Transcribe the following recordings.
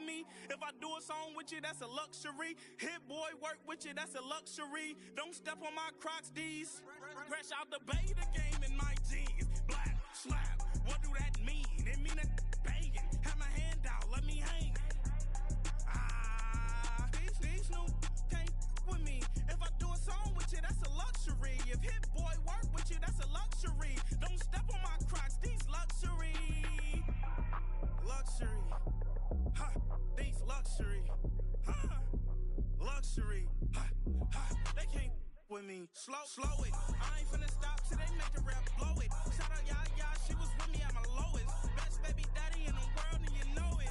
with me. If I do a song with you, that's a luxury. Hit boy, work with you, that's a luxury. Don't step on my Crocs, D's. Fresh out the beta game in my jeans. Black, slap, what do that mean? It mean a banging. Have my hand out, let me hang. These new can't with me. If I do a song with you, that's a luxury. If hit boy work with you, that's a luxury. Don't step on my Crocs, these luxury. Luxury. Ha, these luxury. Ha, luxury. Ha, ha, they can't with me. Slow it. I ain't finna stop till they make the rap blow it. Shout out Yaya, she was with me at my lowest. Best baby daddy in the world and you know it.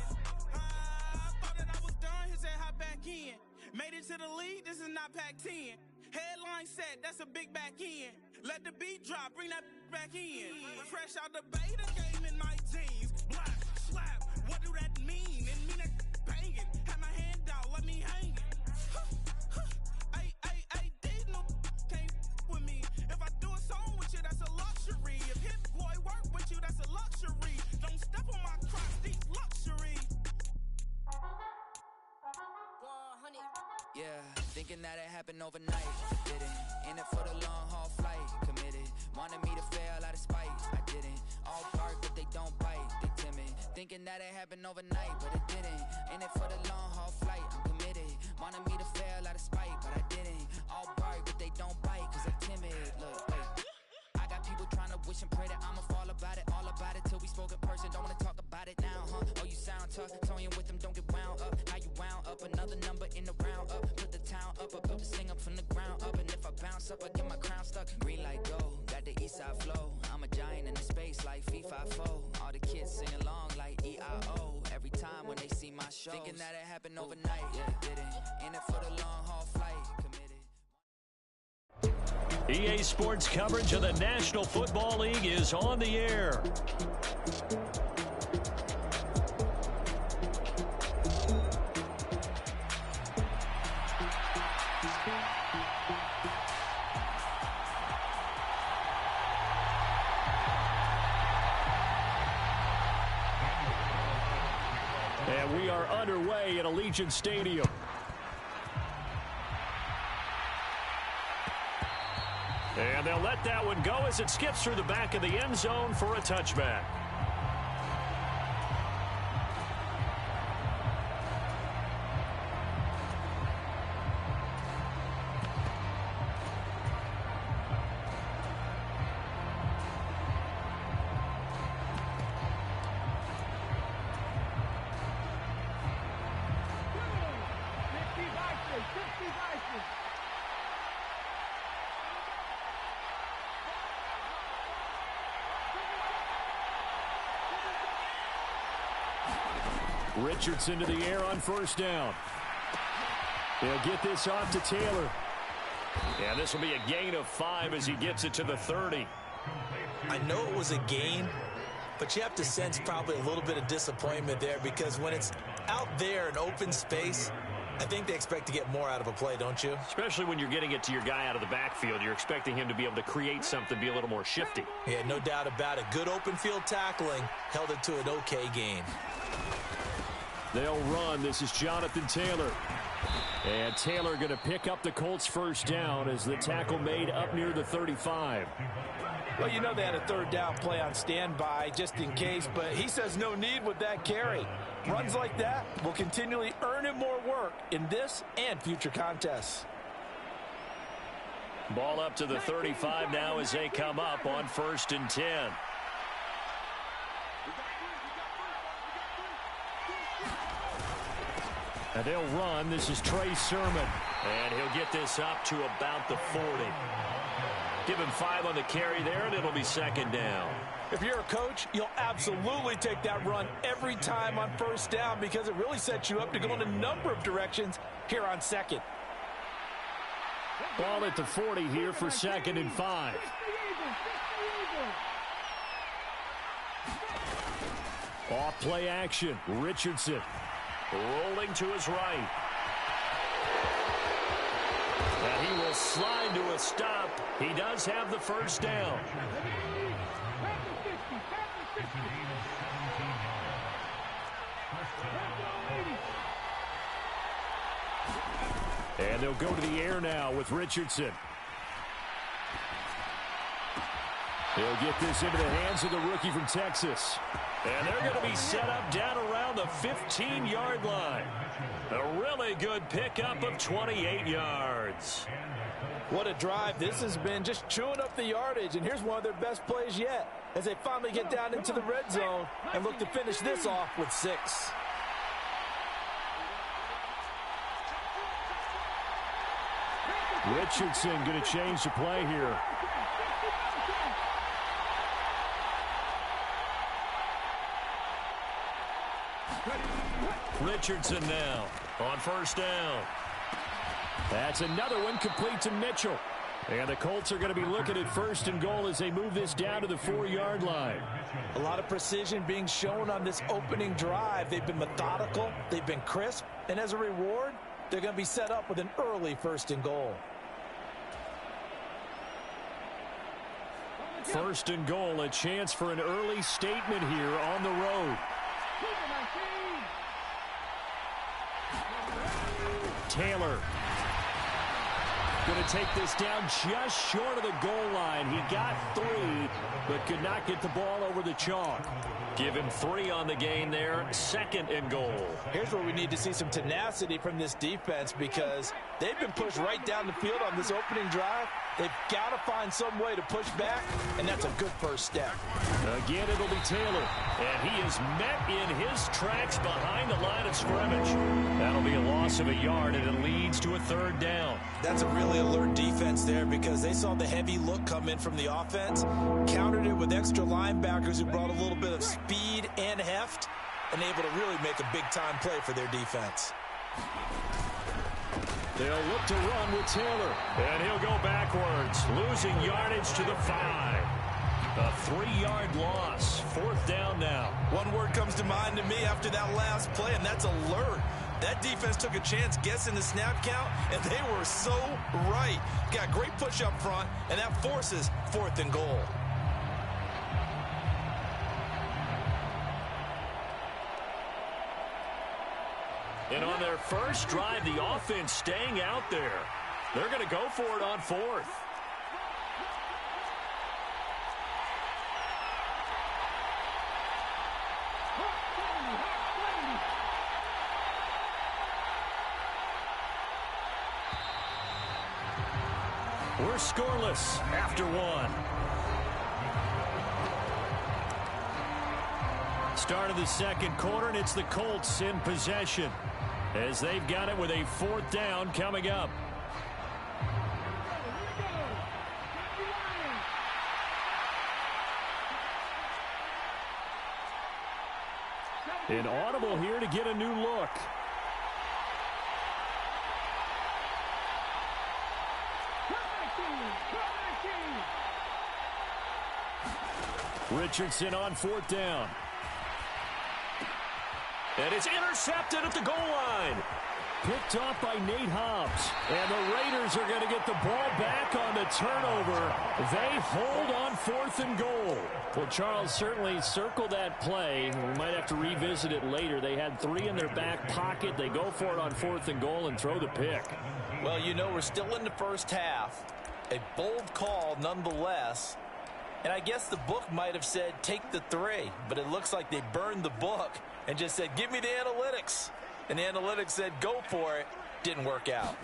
I thought that I was done, he said hop back in. Made it to the league, this is not Pac-10. Headline set, that's a big back end. Let the beat drop, bring that back in. Fresh out the beta game in my jeans. Black, slap, what do that mean? It mean a banging. Have my hand out, let me hang it. Ay, these no can't with me. If I do a song with you, that's a luxury. If hit boy work with you, that's a luxury. Don't step on my Crocs, these luxury. Yeah, thinking that it happened overnight. Didn't. In it for the long haul flight. Committed. Wanted me to fail out of spite. I didn't. All bark, but they don't bite. They timid. Thinking that it happened overnight, but it didn't. In it for the long haul flight. I'm committed. Wanted me to fail out of spite, but I didn't. All bark, but they don't bite, cause they're timid. Look, wait. I got people trying to wish and pray that I'ma fall about it. All about it till we spoke in person. Don't wanna talk about it now, huh? Oh, you sound tough. Toying with them, don't get wound up. How you wound up? Another number in the round up. Put the town up. I built the sing up from the ground up. And if I bounce up, I get my crown stuck. Green light go. Got the east side flow. I'm a giant in the space like FIFA 4. All the kids sing along like EIO. Every time when they see my show. Thinking that it happened overnight. Yeah, didn't. In it for the long haul flight. Committed. EA Sports coverage of the National Football League is on the air. And we are underway at Allegiant Stadium. And they'll let that one go as it skips through the back of the end zone for a touchback. Richardson to the air on first down. They'll get this off to Taylor. And this will be a gain of 5 as he gets it to the 30. I know it was a gain, but you have to sense probably a little bit of disappointment there because when it's out there in open space, I think they expect to get more out of a play, don't you? Especially when you're getting it to your guy out of the backfield. You're expecting him to be able to create something, be a little more shifty. Yeah, no doubt about it. Good open field tackling held it to an okay gain. They'll run. This is Jonathan Taylor. And Taylor going to pick up the Colts first down as the tackle made up near the 35. Well, you know they had a third down play on standby just in case, but he says no need with that carry. Runs like that will continually earn him more work in this and future contests. Ball up to the 35 now as they come up on 1st and 10. And they'll run. This is Trey Sermon. And he'll get this up to about the 40. Give him 5 on the carry there, and it'll be 2nd down. If you're a coach, you'll absolutely take that run every time on 1st down because it really sets you up to go in a number of directions here on 2nd. Ball at the 40 here for 2nd and 5. Off play action. Richardson. Rolling to his right. And he will slide to a stop. He does have the 1st down. And they'll go to the air now with Richardson. He'll get this into the hands of the rookie from Texas. And they're going to be set up down around the 15-yard line. A really good pickup of 28 yards. What a drive this has been, just chewing up the yardage. And here's one of their best plays yet as they finally get down into the red zone and look to finish this off with 6. Richardson going to change the play here. Richardson now on first down. That's another one complete to Mitchell. And the Colts are going to be looking at first and goal as they move this down to the 4-yard line. A lot of precision being shown on this opening drive. They've been methodical, they've been crisp, and as a reward, they're going to be set up with an early first and goal. First and goal, a chance for an early statement here on the road. Taylor going to take this down just short of the goal line. He got 3, but could not get the ball over the chalk. Give him 3 on the gain there. Second and goal. Here's where we need to see some tenacity from this defense because they've been pushed right down the field on this opening drive. They've got to find some way to push back, and that's a good first step. Again, it'll be Taylor, and he is met in his tracks behind the line of scrimmage. That'll be a loss of a yard, and it leads to a 3rd down. That's a really alert defense there because they saw the heavy look come in from the offense, countered it with extra linebackers who brought a little bit of speed and heft, and able to really make a big-time play for their defense. They'll look to run with Taylor, and he'll go backwards, losing yardage to the 5. A 3-yard loss. 4th down now. One word comes to mind to me after that last play, and that's alert. That defense took a chance guessing the snap count, and they were so right. Got great push up front, and that forces 4th and goal. And on their first drive, the offense staying out there. They're going to go for it on 4th. We're scoreless after 1. Start of the second quarter, and it's the Colts in possession as they've got it with a 4th down coming up. An audible here to get a new look. Richardson on 4th down. And it's intercepted at the goal line. Picked off by Nate Hobbs. And the Raiders are going to get the ball back on the turnover. They hold on 4th and goal. Well, Charles certainly circled that play. We might have to revisit it later. They had 3 in their back pocket. They go for it on 4th and goal and throw the pick. Well, you know, we're still in the first half. A bold call nonetheless. And I guess the book might have said take the 3, but it looks like they burned the book and just said give me the analytics. And the analytics said go for it. Didn't work out.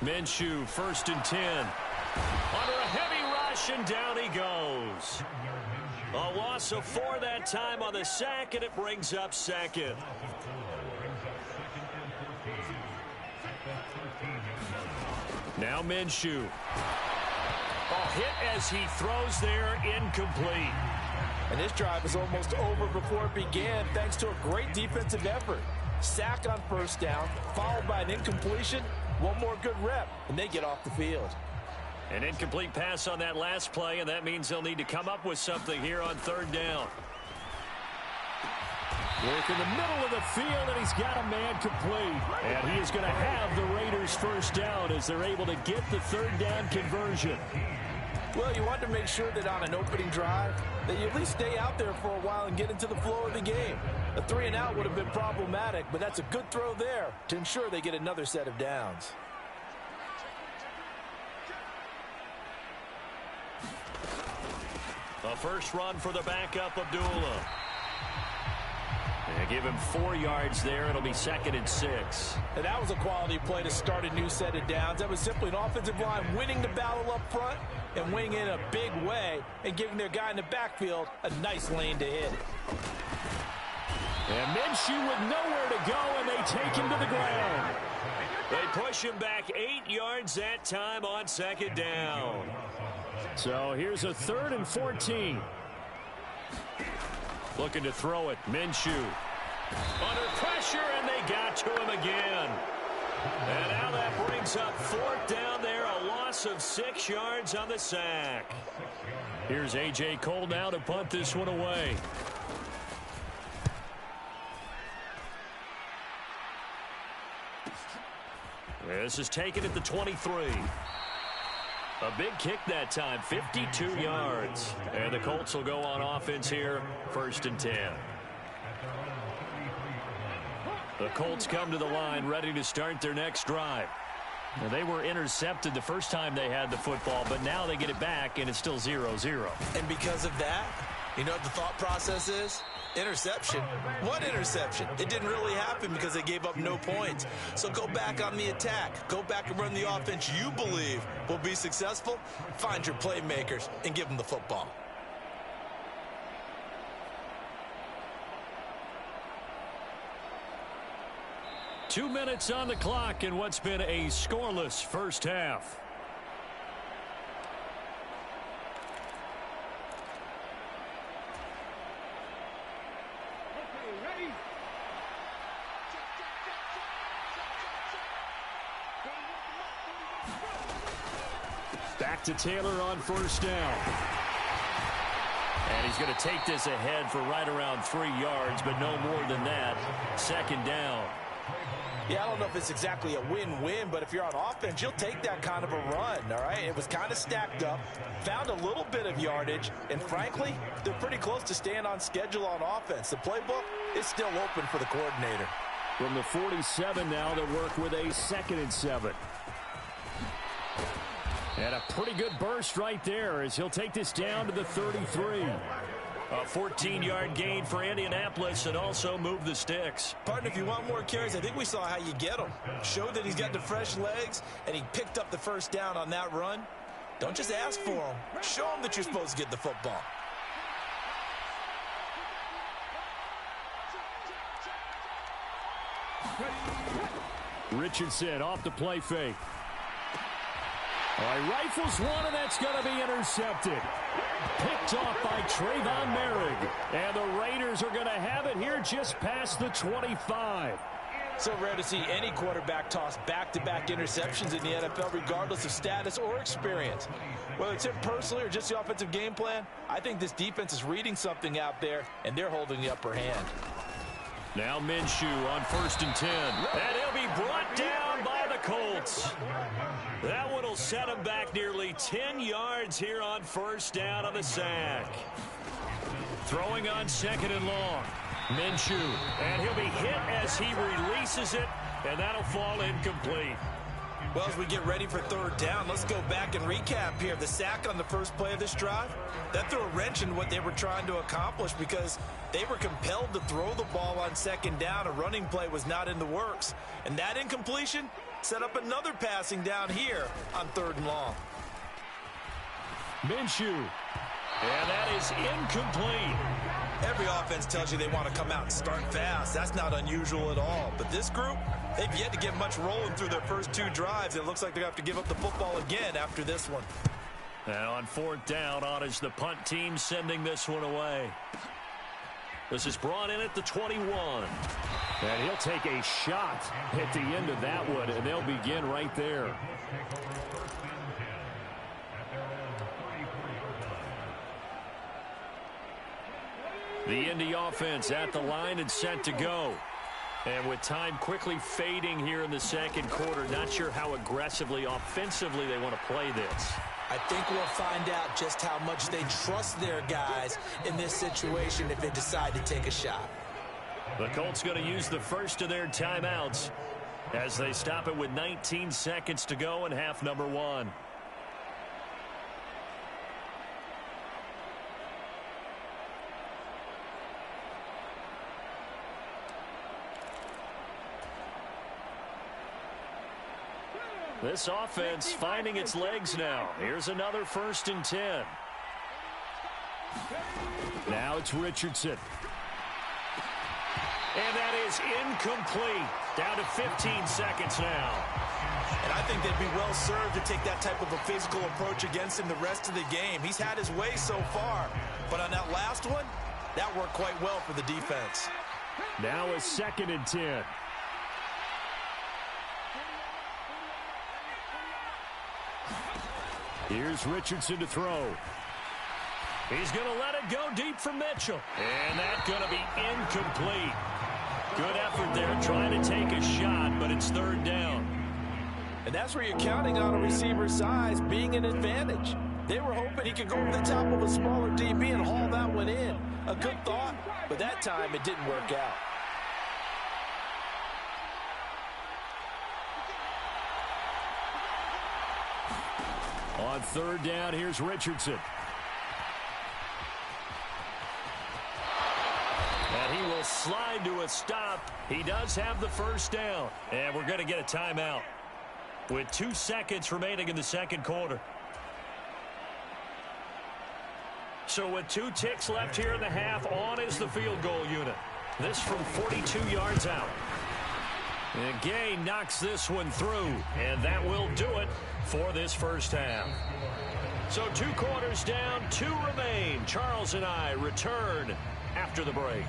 Minshew, 1st and 10. Under a heavy rush, and down he goes. A loss of 4 that time on the sack, and it brings up 2nd. Now Minshew. Hit as he throws there, incomplete. And this drive is almost over before it began thanks to a great defensive effort. Sack on 1st down, followed by an incompletion. One more good rep, and they get off the field. An incomplete pass on that last play, and that means they'll need to come up with something here on 3rd down. Work in the middle of the field, and he's got a man complete. And he is going to have the Raiders' 1st down as they're able to get the 3rd down conversion. Well, you want to make sure that on an opening drive that you at least stay out there for a while and get into the flow of the game. A 3-and-out would have been problematic, but that's a good throw there to ensure they get another set of downs. A first run for the backup, Abdullah. They give him 4 yards there. It'll be 2nd and 6. And that was a quality play to start a new set of downs. That was simply an offensive line winning the battle up front and winning in a big way and giving their guy in the backfield a nice lane to hit. And Minshew with nowhere to go, and they take him to the ground. They push him back 8 yards that time on 2nd down. So here's a 3rd and 14. Looking to throw it. Minshew under pressure, and they got to him again. And now that brings up 4th down there, a loss of 6 yards on the sack. Here's A.J. Cole now to punt this one away. This is taken at the 23. A big kick that time, 52 yards. And the Colts will go on offense here, 1st and 10. The Colts come to the line ready to start their next drive. Now, they were intercepted the first time they had the football, but now they get it back, and it's still 0-0. And because of that, you know what the thought process is? Interception. What interception? It didn't really happen because they gave up no points. So go back on the attack. Go back and run the offense you believe will be successful. Find your playmakers and give them the football. Two minutes on the clock in what's been a scoreless first half. Back to Taylor on 1st down. And he's going to take this ahead for right around 3 yards, but no more than that. 2nd down. Yeah, I don't know if it's exactly a win-win, but if you're on offense, you'll take that kind of a run, all right? It was kind of stacked up, found a little bit of yardage, and frankly, they're pretty close to staying on schedule on offense. The playbook is still open for the coordinator. From the 47 now, they work with a 2nd and 7. And a pretty good burst right there as he'll take this down to the 33. A 14-yard gain for Indianapolis and also move the sticks. Partner, if you want more carries, I think we saw how you get them. Showed that he's got the fresh legs, and he picked up the 1st down on that run. Don't just ask for him. Show him that you're supposed to get the football. Richardson off the play fake. All right, rifles one, and that's going to be intercepted. Picked off by Trayvon Merrick. And the Raiders are going to have it here just past the 25. So rare to see any quarterback toss back-to-back interceptions in the NFL, regardless of status or experience. Whether it's him personally or just the offensive game plan, I think this defense is reading something out there, and they're holding the upper hand. Now Minshew on 1st and 10. And he'll be brought down by the Colts. That one will set him back nearly 10 yards here on 1st down on the sack. Throwing on 2nd and long. Minshew. And he'll be hit as he releases it, and that'll fall incomplete. Well, as we get ready for 3rd down, let's go back and recap here. The sack on the first play of this drive, that threw a wrench in what they were trying to accomplish because they were compelled to throw the ball on 2nd down. A running play was not in the works. And that incompletion set up another passing down here on 3rd and long. Minshew. And that is incomplete. Every offense tells you they want to come out and start fast. That's not unusual at all. But this group, they've yet to get much rolling through their first 2 drives. It looks like they have to give up the football again after this one. And on 4th down, on is the punt team sending this one away. This is brought in at the 21. And he'll take a shot at the end of that one, and they'll begin right there. The Indy offense at the line and set to go. And with time quickly fading here in the 2nd quarter, not sure how aggressively, offensively they want to play this. I think we'll find out just how much they trust their guys in this situation if they decide to take a shot. The Colts going to use the first of their timeouts as they stop it with 19 seconds to go in half number one. This offense finding its legs now. Here's another 1st and 10. Now it's Richardson. And that is incomplete. Down to 15 seconds now. And I think they'd be well served to take that type of a physical approach against him the rest of the game. He's had his way so far. But on that last one, that worked quite well for the defense. Now a 2nd and 10. Here's Richardson to throw. He's going to let it go deep for Mitchell. And that's going to be incomplete. Good effort there trying to take a shot, but it's 3rd down. And that's where you're counting on a receiver's size being an advantage. They were hoping he could go over the top of a smaller DB and haul that one in. A good thought, but that time it didn't work out. On 3rd down, here's Richardson. And he will slide to a stop. He does have the 1st down. And we're going to get a timeout with 2 seconds remaining in the 2nd quarter. So with 2 ticks left here in the half, on is the field goal unit. This from 42 yards out. And Gay knocks this one through, and that will do it for this 1st half. So 2 quarters down, 2 remain. Charles and I return after the break.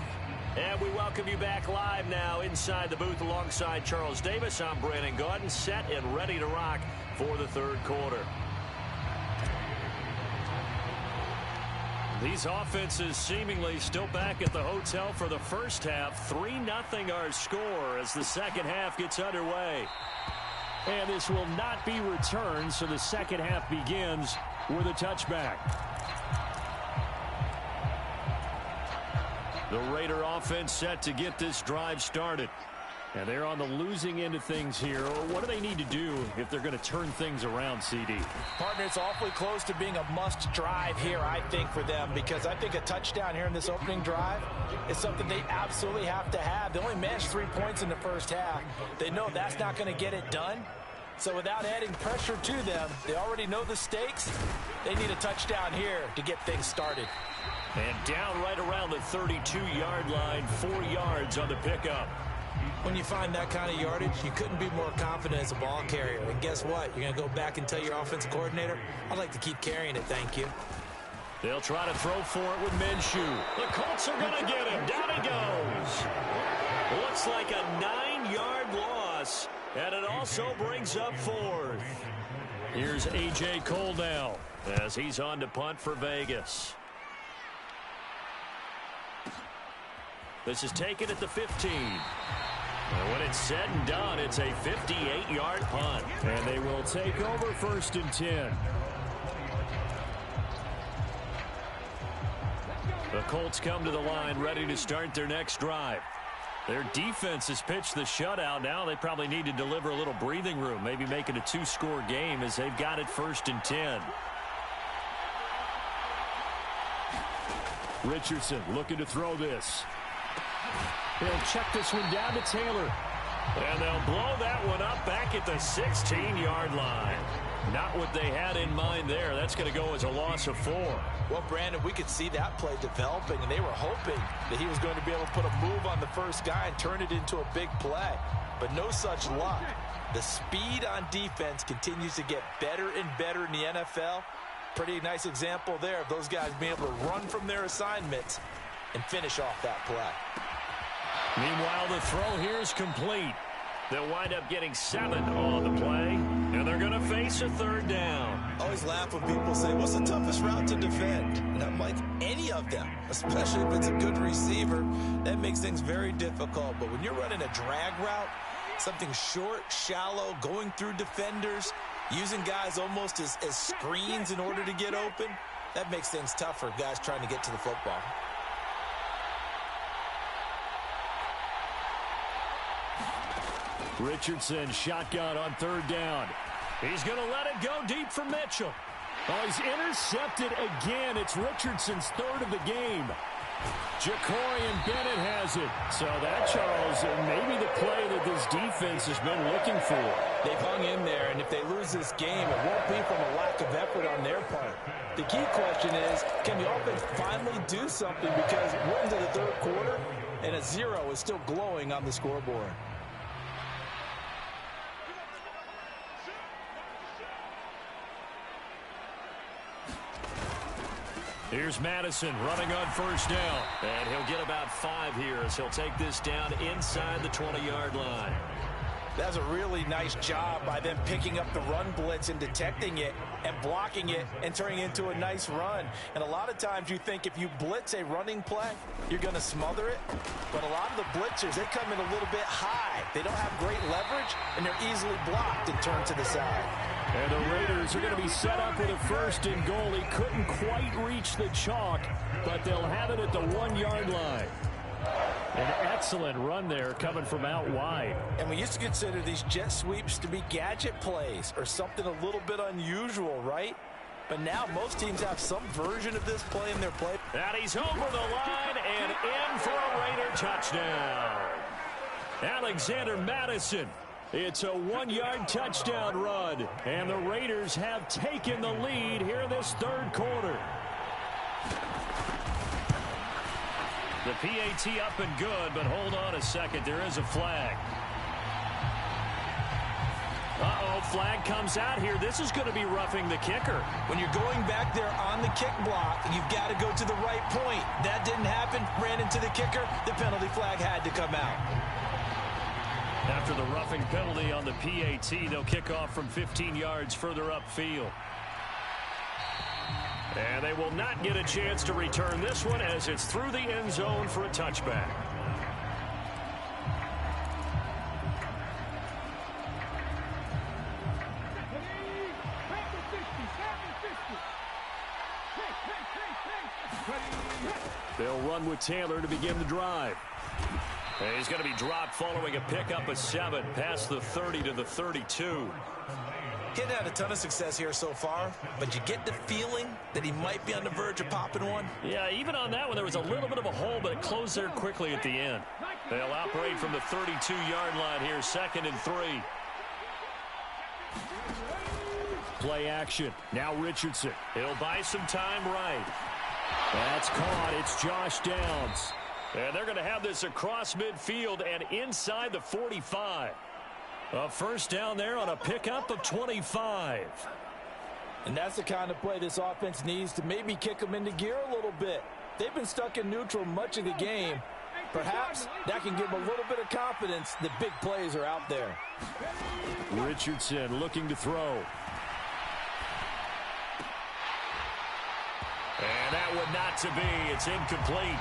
And we welcome you back live now inside the booth alongside Charles Davis. I'm Brandon Gaudin, set and ready to rock for the 3rd quarter. These offenses seemingly still back at the hotel for the 1st half. 3-0 our score as the 2nd half gets underway. And this will not be returned, so the 2nd half begins with a touchback. The Raider offense set to get this drive started. And they're on the losing end of things here. What do they need to do if they're going to turn things around, CD? Partner, it's awfully close to being a must drive here, I think, for them, because I think a touchdown here in this opening drive is something they absolutely have to have. They only managed 3 points in the 1st half. They know that's not going to get it done. So without adding pressure to them, they already know the stakes. They need a touchdown here to get things started. And down right around the 32-yard line, 4 yards on the pickup. When you find that kind of yardage, you couldn't be more confident as a ball carrier. And guess what? You're going to go back and tell your offensive coordinator, I'd like to keep carrying it, thank you. They'll try to throw for it with Minshew. The Colts are going to get him. Down he goes. Looks like a 9-yard loss, and it also brings up 4th. Here's A.J. Cole now as he's on to punt for Vegas. This is taken at the 15. And when it's said and done, it's a 58-yard punt. And they will take over 1st and 10. The Colts come to the line ready to start their next drive. Their defense has pitched the shutout. Now they probably need to deliver a little breathing room, maybe make it a 2-score game as they've got it 1st and 10. Richardson looking to throw this. They'll check this one down to Taylor. And they'll blow that one up back at the 16-yard line. Not what they had in mind there. That's going to go as a loss of 4. Well, Brandon, we could see that play developing, and they were hoping that he was going to be able to put a move on the first guy and turn it into a big play. But no such luck. The speed on defense continues to get better and better in the NFL. Pretty nice example there of those guys being able to run from their assignments and finish off that play. Meanwhile, the throw here is complete. They'll wind up getting 7 on the play, and they're going to face a 3rd down. I always laugh when people say, what's the toughest route to defend? And I'm like, any of them, especially if it's a good receiver. That makes things very difficult. But when you're running a drag route, something short, shallow, going through defenders, using guys almost as screens in order to get open, that makes things tough for guys trying to get to the football. Richardson shotgun on third down. He's going to let it go deep for Mitchell. Oh, he's intercepted again. It's Richardson's third of the game. Ja'Cory Bennett has it. So that, Charles, may be the play that this defense has been looking for. They've hung in there, and if they lose this game, it won't be from a lack of effort on their part. The key question is, can the offense finally do something, because we're into the third quarter, and a 0 is still glowing on the scoreboard. Here's Madison running on first down. And he'll get about 5 here as he'll take this down inside the 20-yard line. That's a really nice job by them picking up the run blitz and detecting it and blocking it and turning it into a nice run. And a lot of times you think if you blitz a running play, you're going to smother it. But a lot of the blitzers, they come in a little bit high. They don't have great leverage, and they're easily blocked and turned to the side. And the Raiders are going to be set up with a first and goal. He couldn't quite reach the chalk, but they'll have it at the 1-yard line. An excellent run there coming from out wide. And we used to consider these jet sweeps to be gadget plays or something a little bit unusual, right? But now most teams have some version of this play in their play. And he's over the line and in for a Raider touchdown. Alexander Madison. It's a 1-yard touchdown run. And the Raiders have taken the lead here in this third quarter. The PAT up and good, but hold on a second. There is a flag. Uh-oh, flag comes out here. This is going to be roughing the kicker. When you're going back there on the kick block, you've got to go to the right point. That didn't happen. Ran into the kicker. The penalty flag had to come out. After the roughing penalty on the PAT, they'll kick off from 15 yards further upfield. And they will not get a chance to return this one as it's through the end zone for a touchback. They'll run with Taylor to begin the drive. And he's going to be dropped following a pickup of 7 past the 30 to the 32. He hadn't had a ton of success here so far, but you get the feeling that he might be on the verge of popping one. Yeah, even on that one, there was a little bit of a hole, but it closed there quickly at the end. They'll operate from the 32-yard line here, 2nd and 3. Play action. Now Richardson. He'll buy some time right. That's caught. It's Josh Downs. And they're going to have this across midfield and inside the 45. A first down there on a pickup of 25. And that's the kind of play this offense needs to maybe kick them into gear a little bit. They've been stuck in neutral much of the game. Perhaps that can give them a little bit of confidence that big plays are out there. Richardson looking to throw. And that would not to be. It's incomplete.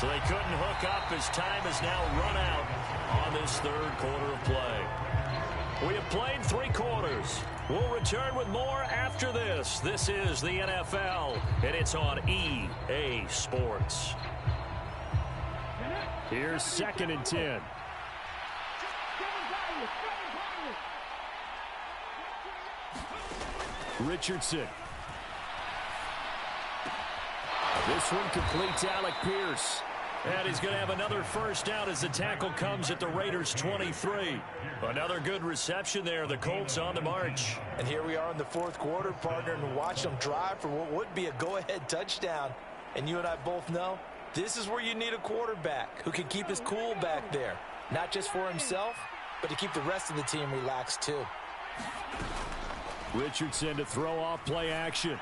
So they couldn't hook up as time has now run out on this third quarter of play. We have played 3 quarters. We'll return with more after this. This is the NFL, and it's on EA Sports. Here's 2nd and 10. Richardson. This one completes Alec Pierce. And he's going to have another first down as the tackle comes at the Raiders' 23. Another good reception there. The Colts on the march. And here we are in the 4th quarter, partner, and watch them drive for what would be a go-ahead touchdown. And you and I both know this is where you need a quarterback who can keep his cool back there. Not just for himself, but to keep the rest of the team relaxed too. Richardson to throw off play action.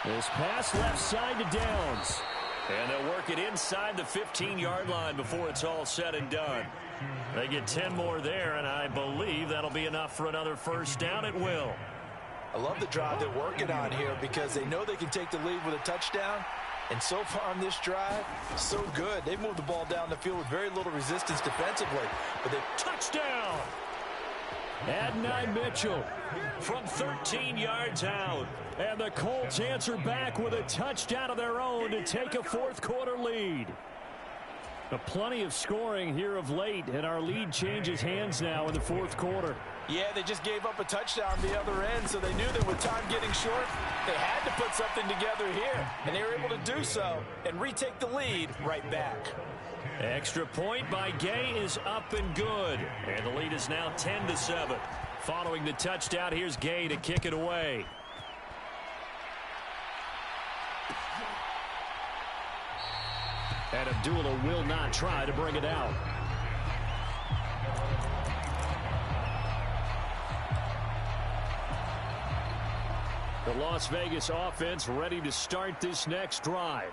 This pass left side to Downs. And they'll work it inside the 15-yard line before it's all said and done. They get 10 more there, and I believe that'll be enough for another first down. It will. I love the drive they're working on here because they know they can take the lead with a touchdown. And so far on this drive, so good. They've moved the ball down the field with very little resistance defensively. But they touchdown! Adonai Mitchell from 13 yards out. And the Colts answer back with a touchdown of their own to take a 4th quarter lead. Plenty of scoring here of late, and our lead changes hands now in the fourth quarter. Yeah, they just gave up a touchdown the other end, so they knew that with time getting short, they had to put something together here, and they were able to do so and retake the lead right back. Extra point by Gay is up and good, and the lead is now 10-7. Following the touchdown, here's Gay to kick it away. And Abdullah will not try to bring it out. The Las Vegas offense ready to start this next drive.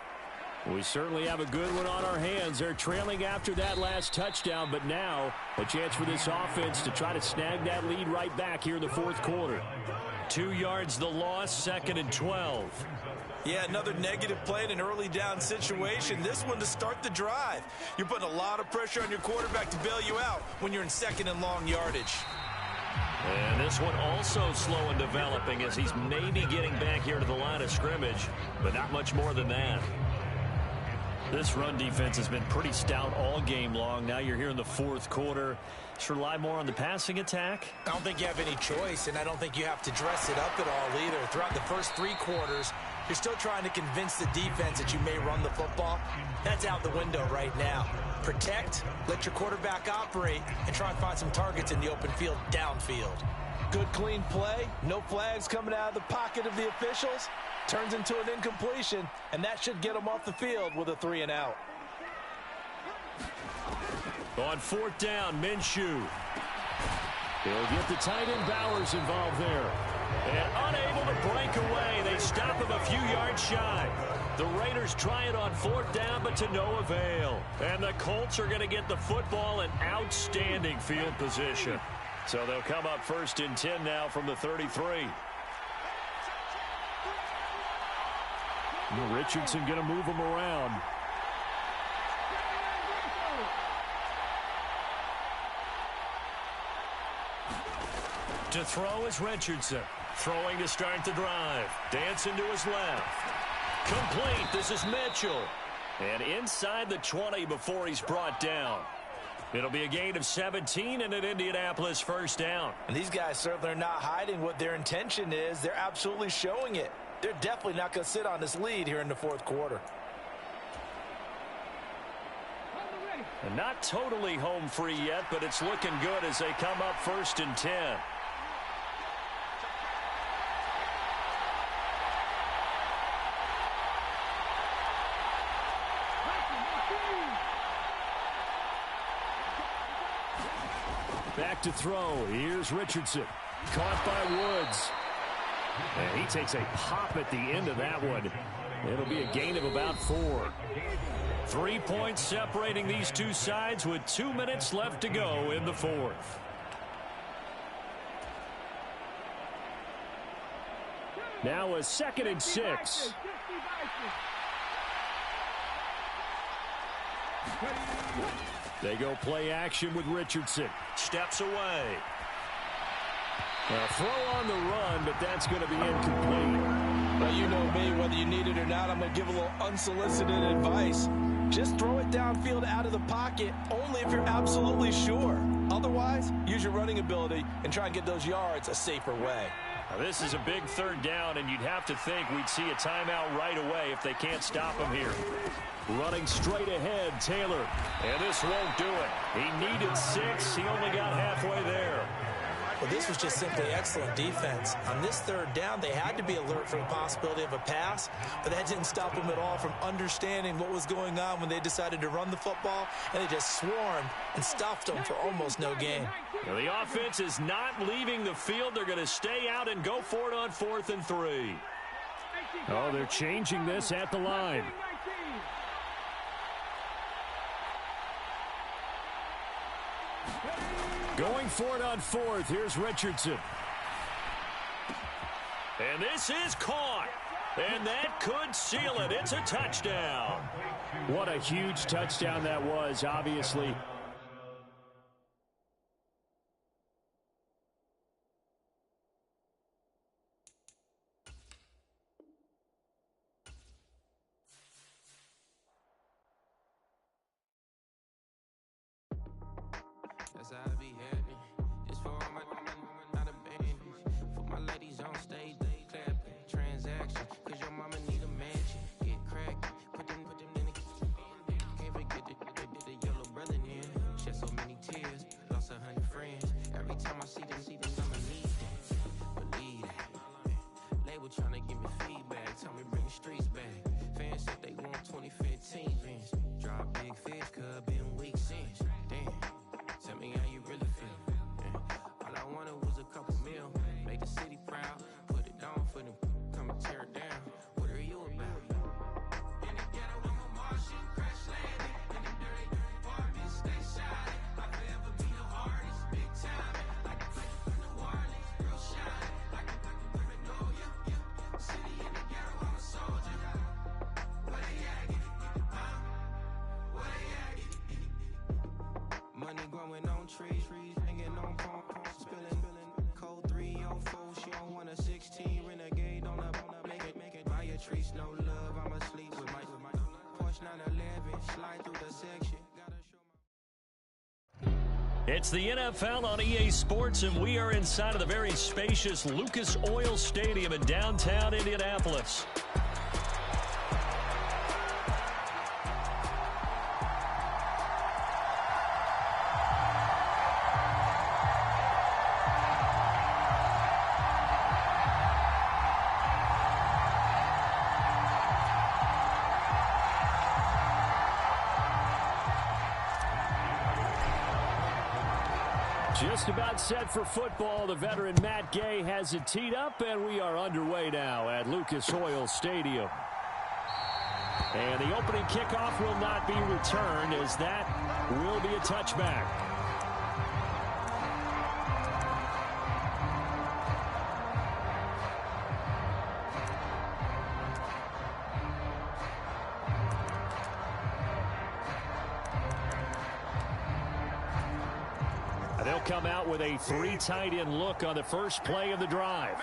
We certainly have a good one on our hands. They're trailing after that last touchdown, but now a chance for this offense to try to snag that lead right back here in the fourth quarter. 2 yards the loss, 2nd and 12. Yeah, another negative play in an early down situation. This one to start the drive. You're putting a lot of pressure on your quarterback to bail you out when you're in 2nd and long yardage. And this one also slow in developing as he's maybe getting back here to the line of scrimmage, but not much more than that. This run defense has been pretty stout all game long. Now you're here in the fourth quarter. Just rely more on the passing attack. I don't think you have any choice, and I don't think you have to dress it up at all either. Throughout the first 3 quarters, you're still trying to convince the defense that you may run the football. That's out the window right now. Protect, let your quarterback operate, and try and find some targets in the open field downfield. Good, clean play. No flags coming out of the pocket of the officials. Turns into an incompletion, and that should get them off the field with a 3 and out. On 4th down, Minshew. He'll get the tight end Bowers involved there. And unable to break away. They stop him a few yards shy. The Raiders try it on 4th down, but to no avail. And the Colts are going to get the football in outstanding field position. So they'll come up 1st and 10 now from the 33. Richardson going to move him around. To throw is Richardson. Throwing to start the drive. Dancing to his left. Complete. This is Mitchell. And inside the 20 before he's brought down. It'll be a gain of 17 and an Indianapolis 1st down. And these guys certainly are not hiding what their intention is. They're absolutely showing it. They're definitely not going to sit on this lead here in the fourth quarter. And not totally home free yet, but it's looking good as they come up 1st and 10. Back to throw. Here's Richardson. Caught by Woods. And he takes a pop at the end of that one. It'll be a gain of about 4. 3 points separating these two sides with 2 minutes left to go in the fourth. Now a 2nd and 6. They go play action with Richardson. Steps away. A throw on the run, but that's going to be incomplete. Well, you know me, whether you need it or not, I'm going to give a little unsolicited advice. Just throw it downfield out of the pocket only if you're absolutely sure. Otherwise, use your running ability and try and get those yards a safer way. Now, this is a big 3rd down, and you'd have to think we'd see a timeout right away if they can't stop him here. Running straight ahead, Taylor. And this won't do it. He needed 6. He only got halfway there. Well, this was just simply excellent defense. On this 3rd down, they had to be alert for the possibility of a pass, but that didn't stop them at all from understanding what was going on when they decided to run the football, and they just swarmed and stuffed them for almost no gain. Now, the offense is not leaving the field. They're going to stay out and go for it on 4th and 3. Oh, they're changing this at the line. Going for it on 4th. Here's Richardson. And this is caught. And that could seal it. It's a touchdown. What a huge touchdown that was, obviously. on trees, hanging on palm, spilling, cold 3 on 4. She don't want a 16 renegade on a make it. Buy a trees, no love. I'm asleep with my Porsche 911, slide through the section. It's the NFL on EA Sports, and we are inside of the very spacious Lucas Oil Stadium in downtown Indianapolis. Just about set for football. The veteran Matt Gay has it teed up, and we are underway now at Lucas Oil Stadium. And the opening kickoff will not be returned, as that will be a touchback. They'll come out with a 3 tight end look on the first play of the drive.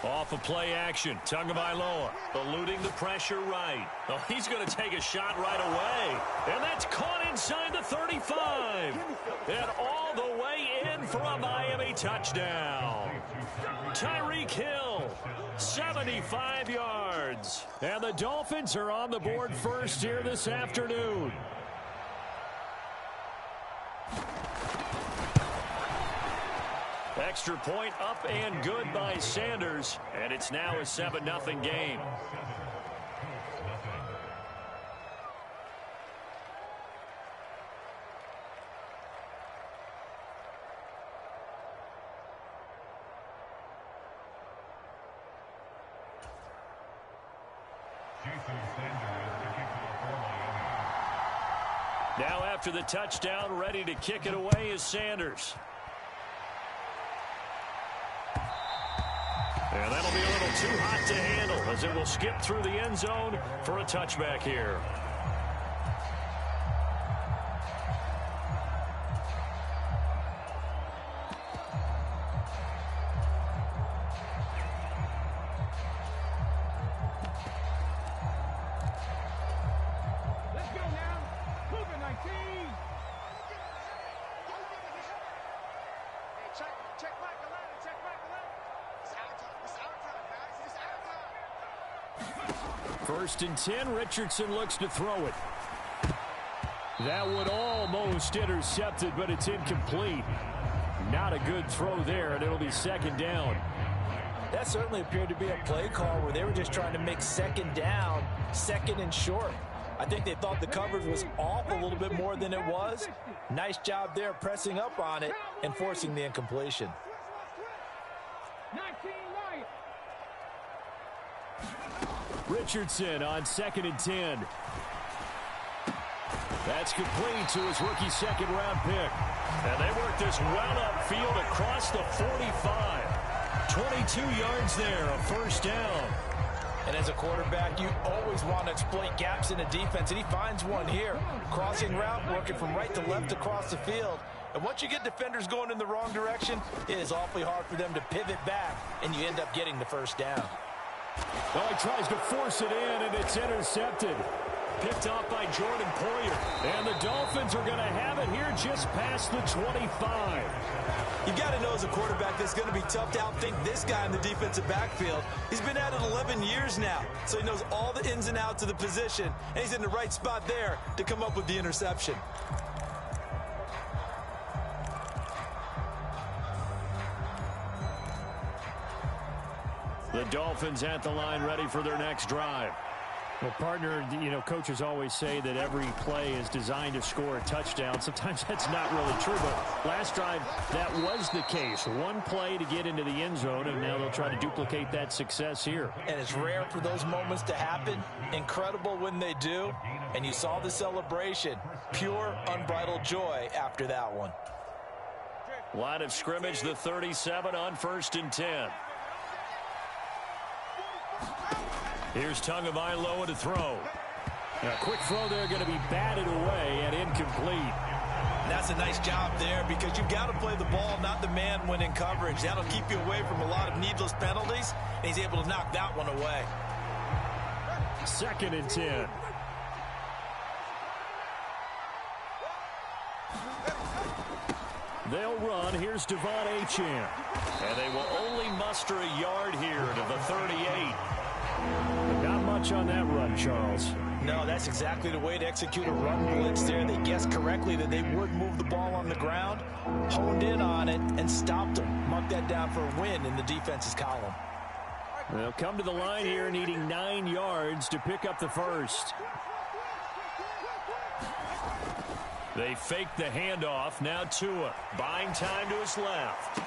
Off of play action, Tagovailoa eluding the pressure right. Oh, he's going to take a shot right away. And that's caught inside the 35. And all the way in for a Miami touchdown. Tyreek Hill, 75 yards. And the Dolphins are on the board first here this afternoon. Extra point up and good by Sanders, and it's now a 7-0 game. Now after the touchdown, ready to kick it away is Sanders. And that'll be a little too hot to handle, as it will skip through the end zone for a touchback here. Let's go now. Move it, 19. Hey, check Mike Allen, check Mike Allen. First and 10, Richardson looks to throw it. That would almost intercepted, but it's incomplete. Not a good throw there, and it'll be second down. That certainly appeared to be a play call where they were just trying to make second down, second and short. I think they thought the coverage was off a little bit more than it was. Nice job there pressing up on it and forcing the incompletion. 19 right. Richardson on 2nd and 10. That's complete to his rookie second-round pick. And they work this well upfield across the 45. 22 yards there, a first down. And as a quarterback, you always want to exploit gaps in the defense, and he finds one here. Crossing route, working from right to left across the field. And once you get defenders going in the wrong direction, it is awfully hard for them to pivot back, and you end up getting the first down. Well, he tries to force it in, and it's intercepted. Picked off by Jordan Poyer. And the Dolphins are going to have it here just past the 25. You got to know as a quarterback it's going to be tough to outthink this guy in the defensive backfield. He's been at it 11 years now, so he knows all the ins and outs of the position, and he's in the right spot there to come up with the interception. The Dolphins at the line, ready for their next drive. Well, partner, coaches always say that every play is designed to score a touchdown. Sometimes that's not really true, but last drive, that was the case. One play to get into the end zone, and now they'll try to duplicate that success here. And it's rare for those moments to happen. Incredible when they do. And you saw the celebration. Pure, unbridled joy after that one. Line of scrimmage, the 37 on 1st and 10. Here's Tagovailoa to throw. A quick throw there going to be batted away and incomplete. That's a nice job there because you've got to play the ball, not the man when in coverage. That'll keep you away from a lot of needless penalties, and he's able to knock that one away. 2nd and 10. They'll run. Here's Devon Achane. And they will only muster a yard here to the 38. But not much on that run, Charles. No, that's exactly the way to execute a run blitz there. They guessed correctly that they would move the ball on the ground, honed in on it, and stopped them. Mark that down for a win in the defense's column. They'll come to the line here needing 9 yards to pick up the first. They fake the handoff. Now Tua buying time to his left.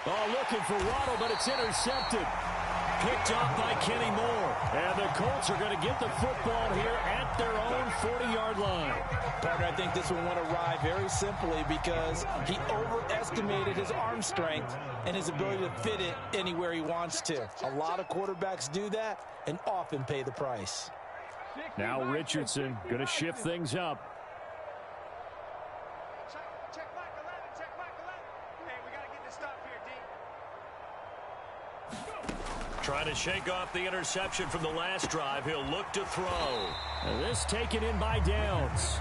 Oh, looking for Waddle, but it's intercepted. Picked off by Kenny Moore. And the Colts are going to get the football here at their own 40-yard line. Partner, I think this one went awry very simply because he overestimated his arm strength and his ability to fit it anywhere he wants to. A lot of quarterbacks do that and often pay the price. Now Richardson going to shift things up. Trying to shake off the interception from the last drive. He'll look to throw. And this taken in by Downs.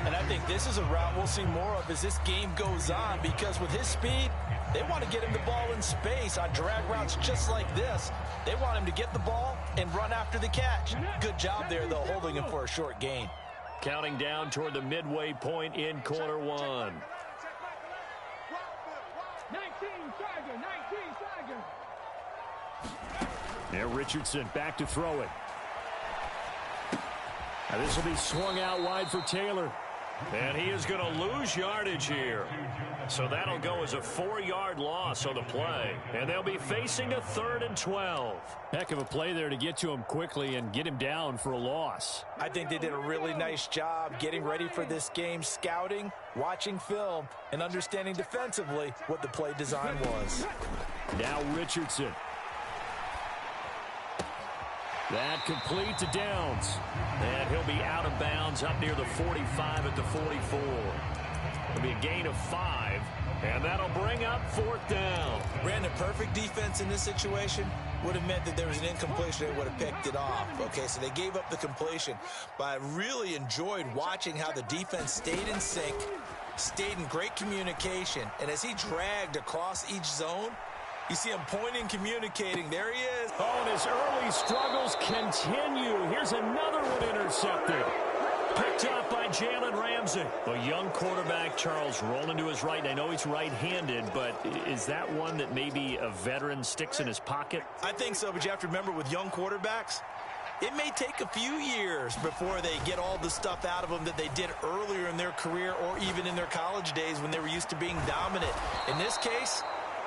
And I think this is a route we'll see more of as this game goes on because with his speed, they want to get him the ball in space on drag routes just like this. They want him to get the ball and run after the catch. Good job there, though, holding him for a short gain. Counting down toward the midway point in quarter one. 19 Tiger, 19 Tiger. Now Richardson back to throw it. Now this will be swung out wide for Taylor. And he is going to lose yardage here. So that'll go as a 4-yard loss on the play. And they'll be facing a 3rd and 12. Heck of a play there to get to him quickly and get him down for a loss. I think they did a really nice job getting ready for this game, scouting, watching film, and understanding defensively what the play design was. Now Richardson. That complete to Downs. And he'll be out of bounds up near the 45 at the 44. It'll be a gain of 5, and that'll bring up 4th down. Brandon, perfect defense in this situation would have meant that there was an incompletion. They would have picked it off. Okay, so they gave up the completion. But I really enjoyed watching how the defense stayed in sync, stayed in great communication, and as he dragged across each zone, you see him pointing, communicating. There he is. Oh, and his early struggles continue. Here's another one intercepted. Picked up by Jalen Ramsey. A young quarterback, Charles, rolling to his right. I know he's right-handed, but is that one that maybe a veteran sticks in his pocket? I think so, but you have to remember with young quarterbacks, it may take a few years before they get all the stuff out of them that they did earlier in their career or even in their college days when they were used to being dominant. In this case,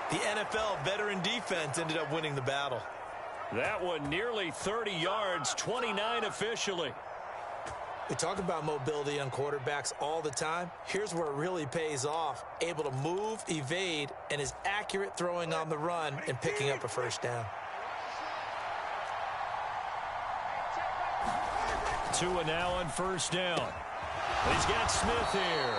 the NFL veteran defense ended up winning the battle. That one nearly 30 yards, 29 officially. We talk about mobility on quarterbacks all the time. Here's where it really pays off. Able to move, evade, and is accurate throwing on the run and picking up a 1st down. Tua now on 1st down. He's got Smith here.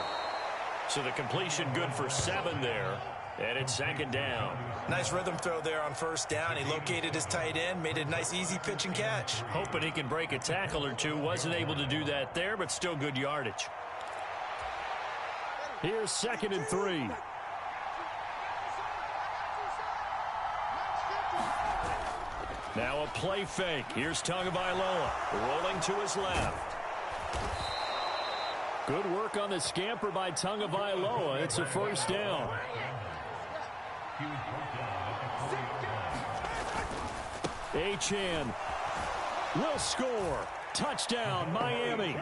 So the completion good for 7 there. And it's 2nd down. Nice rhythm throw there on 1st down. He located his tight end, made a nice easy pitch and catch. Hoping he can break a tackle or two. Wasn't able to do that there, but still good yardage. Here's 2nd and 3. Now a play fake. Here's Tagovailoa rolling to his left. Good work on the scamper by Tagovailoa. It's a 1st down. Achane will score. Touchdown, Miami.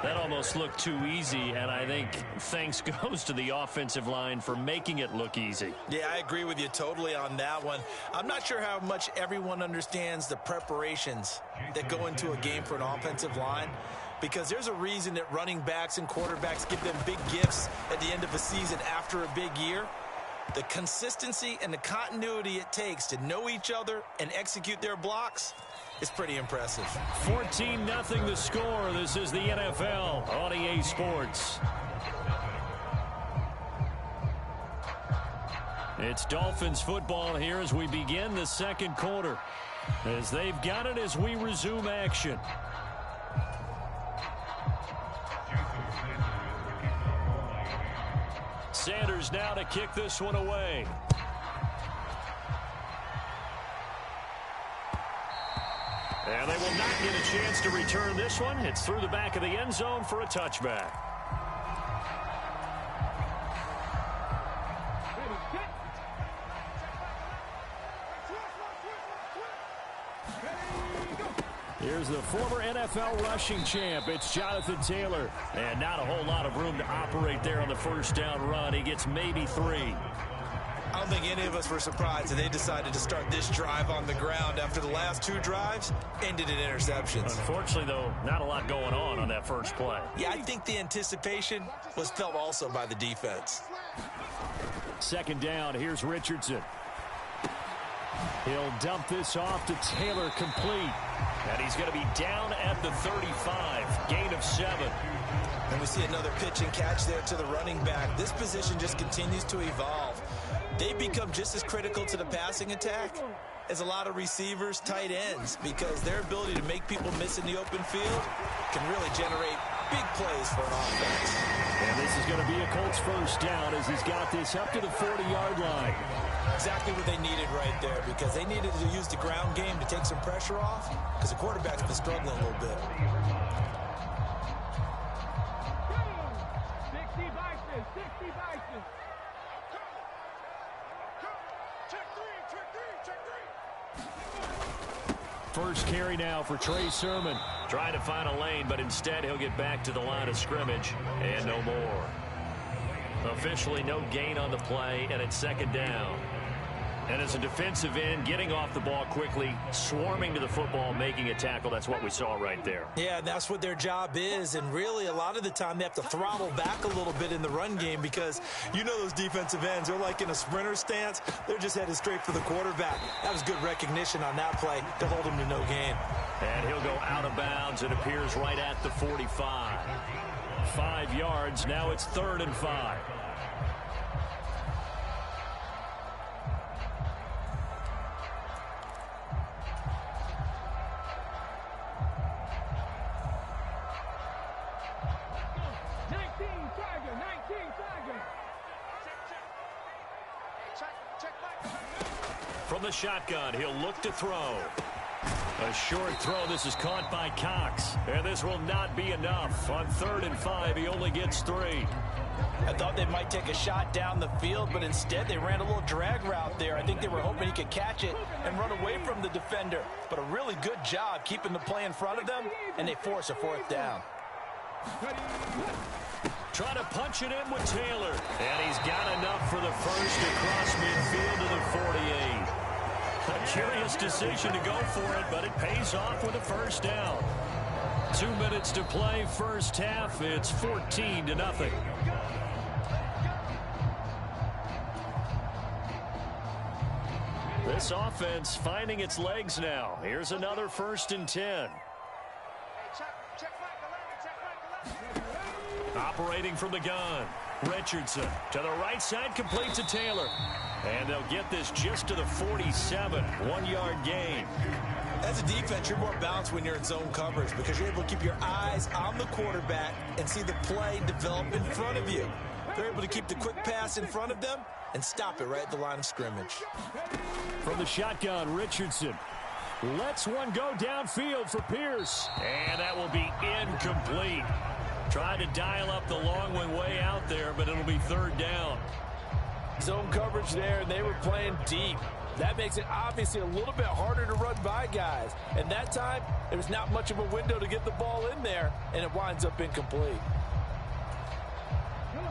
That almost looked too easy, and I think thanks goes to the offensive line for making it look easy. Yeah, I agree with you totally on that one. I'm not sure how much everyone understands the preparations that go into a game for an offensive line, because there's a reason that running backs and quarterbacks give them big gifts at the end of a season after a big year. The consistency and the continuity it takes to know each other and execute their blocks is pretty impressive. 14-0 the score. This is the NFL on EA Sports. It's Dolphins football here as we begin the second quarter. As they've got it as we resume action. Sanders now to kick this one away. And they will not get a chance to return this one. It's through the back of the end zone for a touchback. Here's the former NFL rushing champ. It's Jonathan Taylor. And not a whole lot of room to operate there on the first down run. He gets maybe 3. I don't think any of us were surprised that they decided to start this drive on the ground after the last 2 drives ended in interceptions. Unfortunately, though, not a lot going on that first play. Yeah, I think the anticipation was felt also by the defense. Second down, here's Richardson. He'll dump this off to Taylor, complete. And he's going to be down at the 35, gain of 7. And we see another pitch and catch there to the running back. This position just continues to evolve. They become just as critical to the passing attack as a lot of receivers, tight ends, because their ability to make people miss in the open field can really generate big plays for an offense. And this is going to be a Colts first down as he's got this up to the 40-yard line. Exactly what they needed right there, because they needed to use the ground game to take some pressure off, because the quarterback's been struggling a little bit. 60 Vikings, 60 Vikings. First carry now for Trey Sermon. Trying to find a lane, but instead he'll get back to the line of scrimmage and no more. Officially no gain on the play, and it's second down. And as a defensive end, getting off the ball quickly, swarming to the football, making a tackle, that's what we saw right there. Yeah, that's what their job is, and really a lot of the time they have to throttle back a little bit in the run game because you know those defensive ends, they're like in a sprinter stance. They're just headed straight for the quarterback. That was good recognition on that play to hold him to no gain. And he'll go out of bounds. It appears right at the 45. 5 yards. Now it's 3rd and 5. From the shotgun, he'll look to throw. A short throw. This is caught by Cox. And this will not be enough. On 3rd and 5, he only gets 3. I thought they might take a shot down the field, but instead they ran a little drag route there. I think they were hoping he could catch it and run away from the defender. But a really good job keeping the play in front of them, and they force a 4th down. Trying to punch it in with Taylor. And he's got enough for the first across midfield to the 48. A curious decision to go for it, but it pays off with a first down. 2 minutes to play first half. It's 14-0. This offense finding its legs now. Here's another 1st and 10. Operating from the gun. Richardson to the right side, complete to Taylor. And they'll get this just to the 47. 1-yard gain. As a defense, you're more balanced when you're in zone coverage because you're able to keep your eyes on the quarterback and see the play develop in front of you. They're able to keep the quick pass in front of them and stop it right at the line of scrimmage. From the shotgun, Richardson lets one go downfield for Pierce. And that will be incomplete. Trying to dial up the long way out there, but it'll be 3rd down. Zone coverage there, and they were playing deep. That makes it obviously a little bit harder to run by guys. And that time, there was not much of a window to get the ball in there, and it winds up incomplete.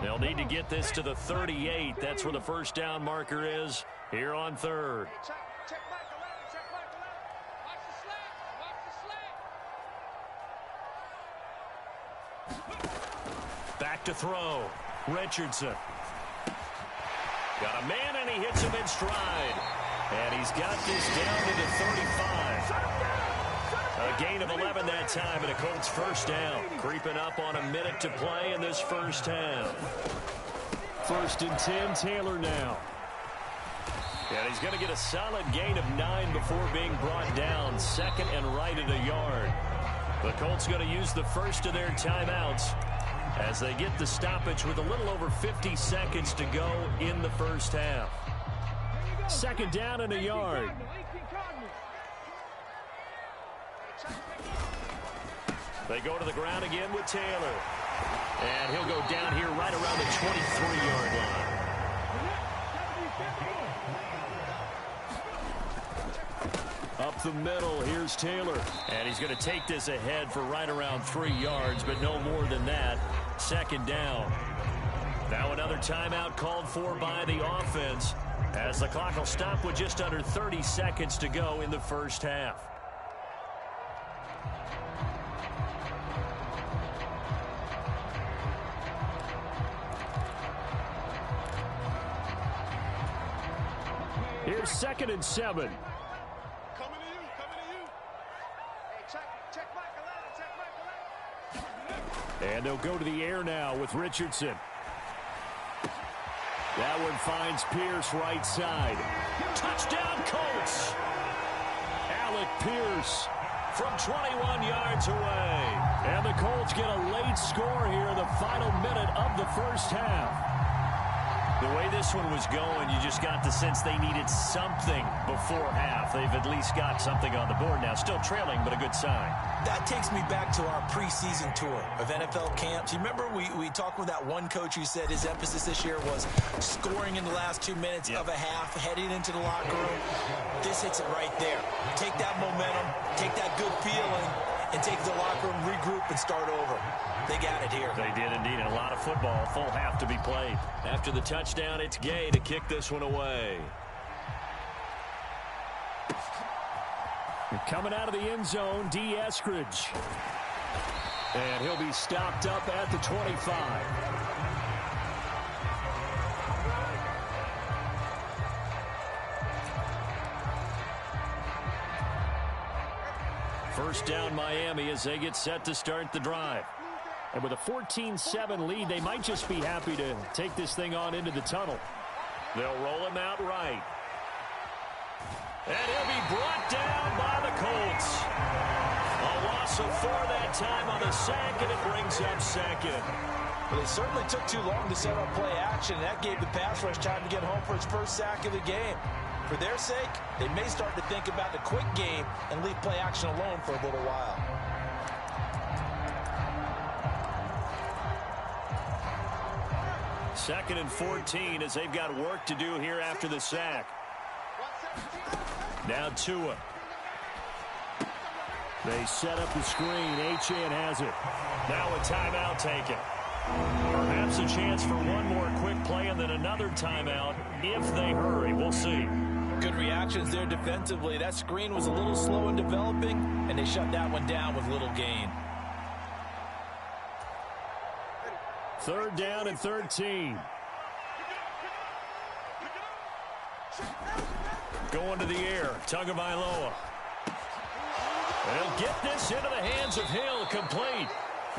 They'll need to get this to the 38. That's where the first down marker is here on 3rd. Back to throw. Richardson. Got a man, and he hits him in stride. And he's got this down to the 35. A gain of 11 that time, and a Colts first down. Creeping up on a minute to play in this first half. 1st and 10, Taylor now. And he's going to get a solid gain of 9 before being brought down. 2nd and right at a yard. The Colts going to use the first of their timeouts as they get the stoppage with a little over 50 seconds to go in the first half. 2nd down and a yard. They go to the ground again with Taylor. And he'll go down here right around the 23-yard line. Up the middle, here's Taylor. And he's going to take this ahead for right around 3 yards, but no more than that. 2nd down. Now another timeout called for by the offense, as the clock will stop with just under 30 seconds to go in the first half. Here's 2nd and 7. And they'll go to the air now with Richardson. That one finds Pierce right side. Touchdown Colts! Alec Pierce from 21 yards away. And the Colts get a late score here in the final minute of the first half. The way this one was going, you just got the sense they needed something before half. They've at least got something on the board now. Still trailing, but a good sign. That takes me back to our preseason tour of NFL camps. You remember we talked with that one coach who said his emphasis this year was scoring in the last 2 minutes of a half, heading into the locker room. This hits it right there. Take that momentum, take that good feeling, and take the locker room, regroup, and start over. They got it here. They did indeed. And a lot of football, full half to be played. After the touchdown, it's Gay to kick this one away. Coming out of the end zone, D. Eskridge. And he'll be stopped up at the 25. First down Miami as they get set to start the drive. And with a 14-7 lead, they might just be happy to take this thing on into the tunnel. They'll roll him out right. And he'll be brought down by the Colts. A loss of 4 that time on the sack, and it brings up 2nd. Well, they certainly took too long to set up play action, and that gave the pass rush time to get home for its first sack of the game. For their sake, they may start to think about the quick game and leave play action alone for a little while. Second and 14 as they've got work to do here after the sack. Now Tua. They set up the screen. Achane has it. Now a timeout taken. Perhaps a chance for one more quick play and then another timeout if they hurry. We'll see. Good reactions there defensively. That screen was a little slow in developing, and they shut that one down with little gain. 3rd down and 13. Going to the air. Tagovailoa. They'll get this into the hands of Hill. Complete.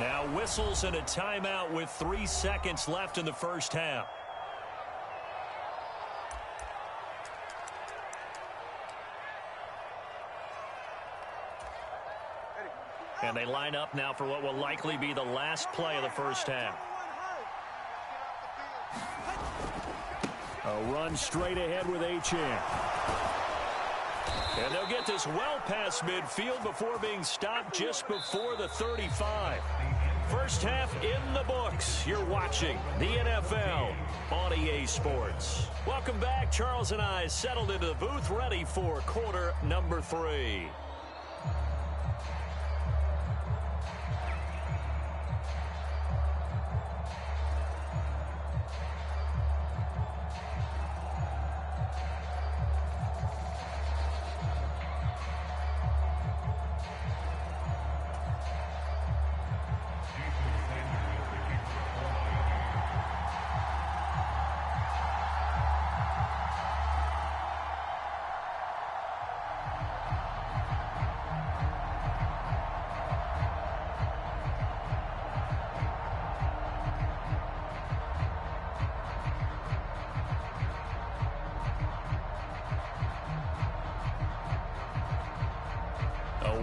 Now whistles and a timeout with 3 seconds left in the first half. And they line up now for what will likely be the last play of the first half. A run straight ahead with Achane. And they'll get this well past midfield before being stopped just before the 35. First half in the books. You're watching the NFL on EA Sports. Welcome back. Charles and I settled into the booth ready for quarter number 3.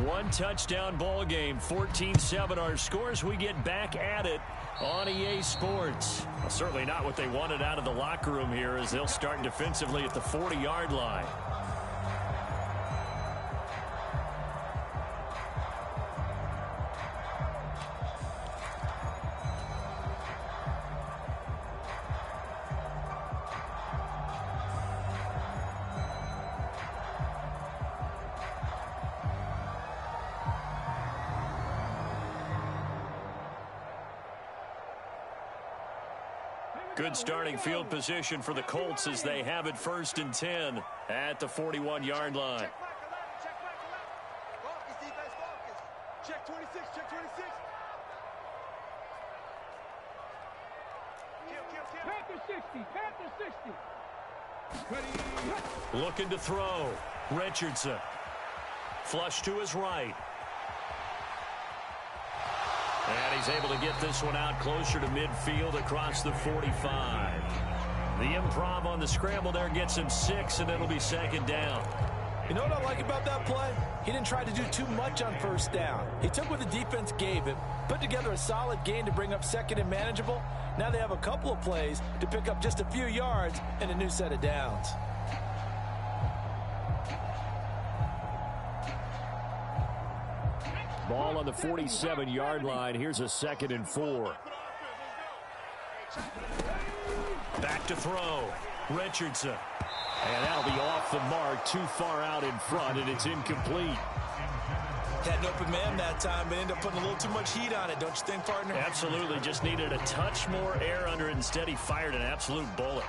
one-touchdown ball game, 14-7 our scores. We get back at it on EA Sports. Well, certainly not what they wanted out of the locker room here as they'll start defensively at the 40-yard line. Good starting field position for the Colts as they have it 1st and 10 at the 41-yard line. Check 26, check 26. Panther 60, Panther 60. Looking to throw. Richardson. Flush to his right. And he's able to get this one out closer to midfield across the 45. The improv on the scramble there gets him 6, and it'll be 2nd down. You know what I like about that play? He didn't try to do too much on 1st down. He took what the defense gave him, put together a solid gain to bring up 2nd and manageable. Now they have a couple of plays to pick up just a few yards and a new set of downs. Ball on the 47-yard line. Here's a 2nd and 4. Back to throw. Richardson. And that'll be off the mark, too far out in front, and it's incomplete. Had an open man that time, but ended up putting a little too much heat on it, don't you think, partner? Absolutely. Just needed a touch more air under it. Instead, he fired an absolute bullet.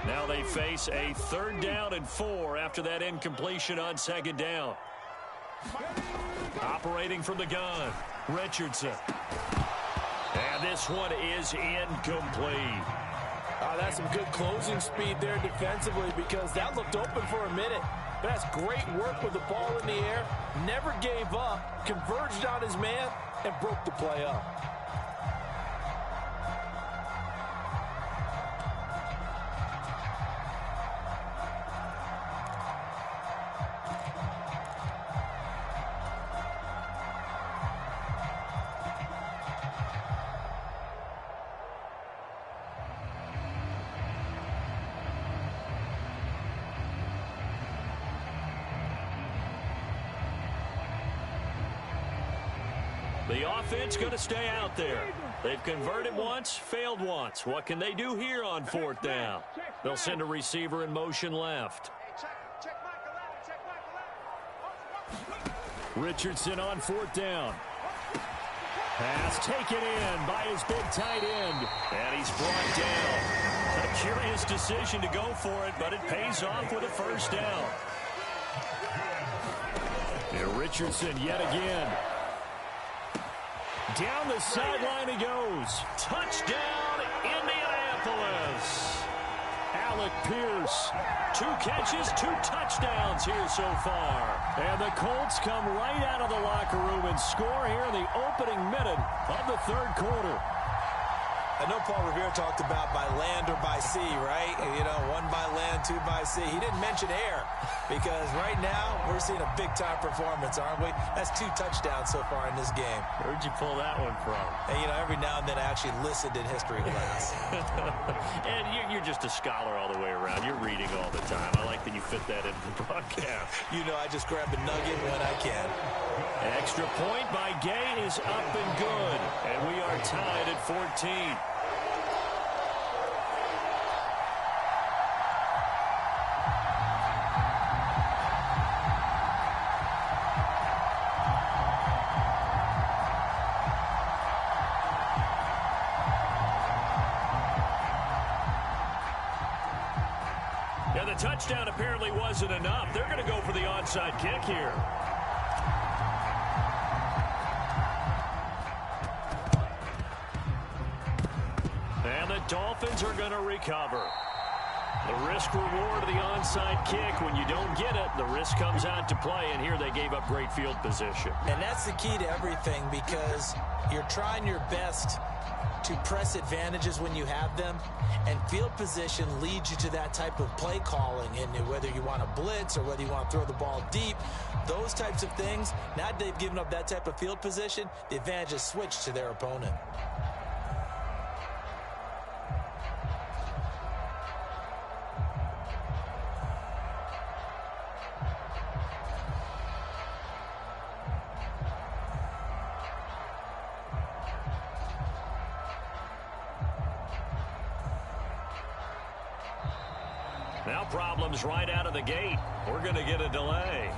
Now they face a 3rd down and 4 after that incompletion on 2nd down. Operating from the gun, Richardson. And this one is incomplete. That's some good closing speed there defensively because that looked open for a minute. But that's great work with the ball in the air. Never gave up, converged on his man, and broke the play up. The offense going to stay out there. They've converted once, failed once. What can they do here on 4th down? They'll send a receiver in motion left. Richardson on 4th down. Pass taken in by his big tight end. And he's brought down. A curious decision to go for it, but it pays off with a 1st down. And Richardson yet again. Down the sideline he goes. Touchdown, Indianapolis. Alec Pierce. 2 catches, 2 touchdowns here so far. And the Colts come right out of the locker room and score here in the opening minute of the 3rd quarter. I know Paul Revere talked about by land or by sea, right? You know, 1 by land, 2 by sea. He didn't mention air because right now we're seeing a big-time performance, aren't we? That's 2 touchdowns so far in this game. Where'd you pull that one from? And, you know, every now and then I actually listened in history class. And you're just a scholar all the way around. You're reading all the time. I like that you fit that into the broadcast. You know, I just grab a nugget when I can. Extra point by Gay is up and good. And we are tied at 14. Yeah, the touchdown apparently wasn't enough. They're going to go for the onside kick here. And the Dolphins are going to recover. The risk reward of the onside kick. When you don't get it, the risk comes out to play, and here they gave up great field position. And that's the key to everything, because you're trying your best to press advantages when you have them, and field position leads you to that type of play calling. And whether you want to blitz or whether you want to throw the ball deep, those types of things, now that they've given up that type of field position, the advantage is switched to their opponent. Now problems right out of the gate. We're going to get a delay.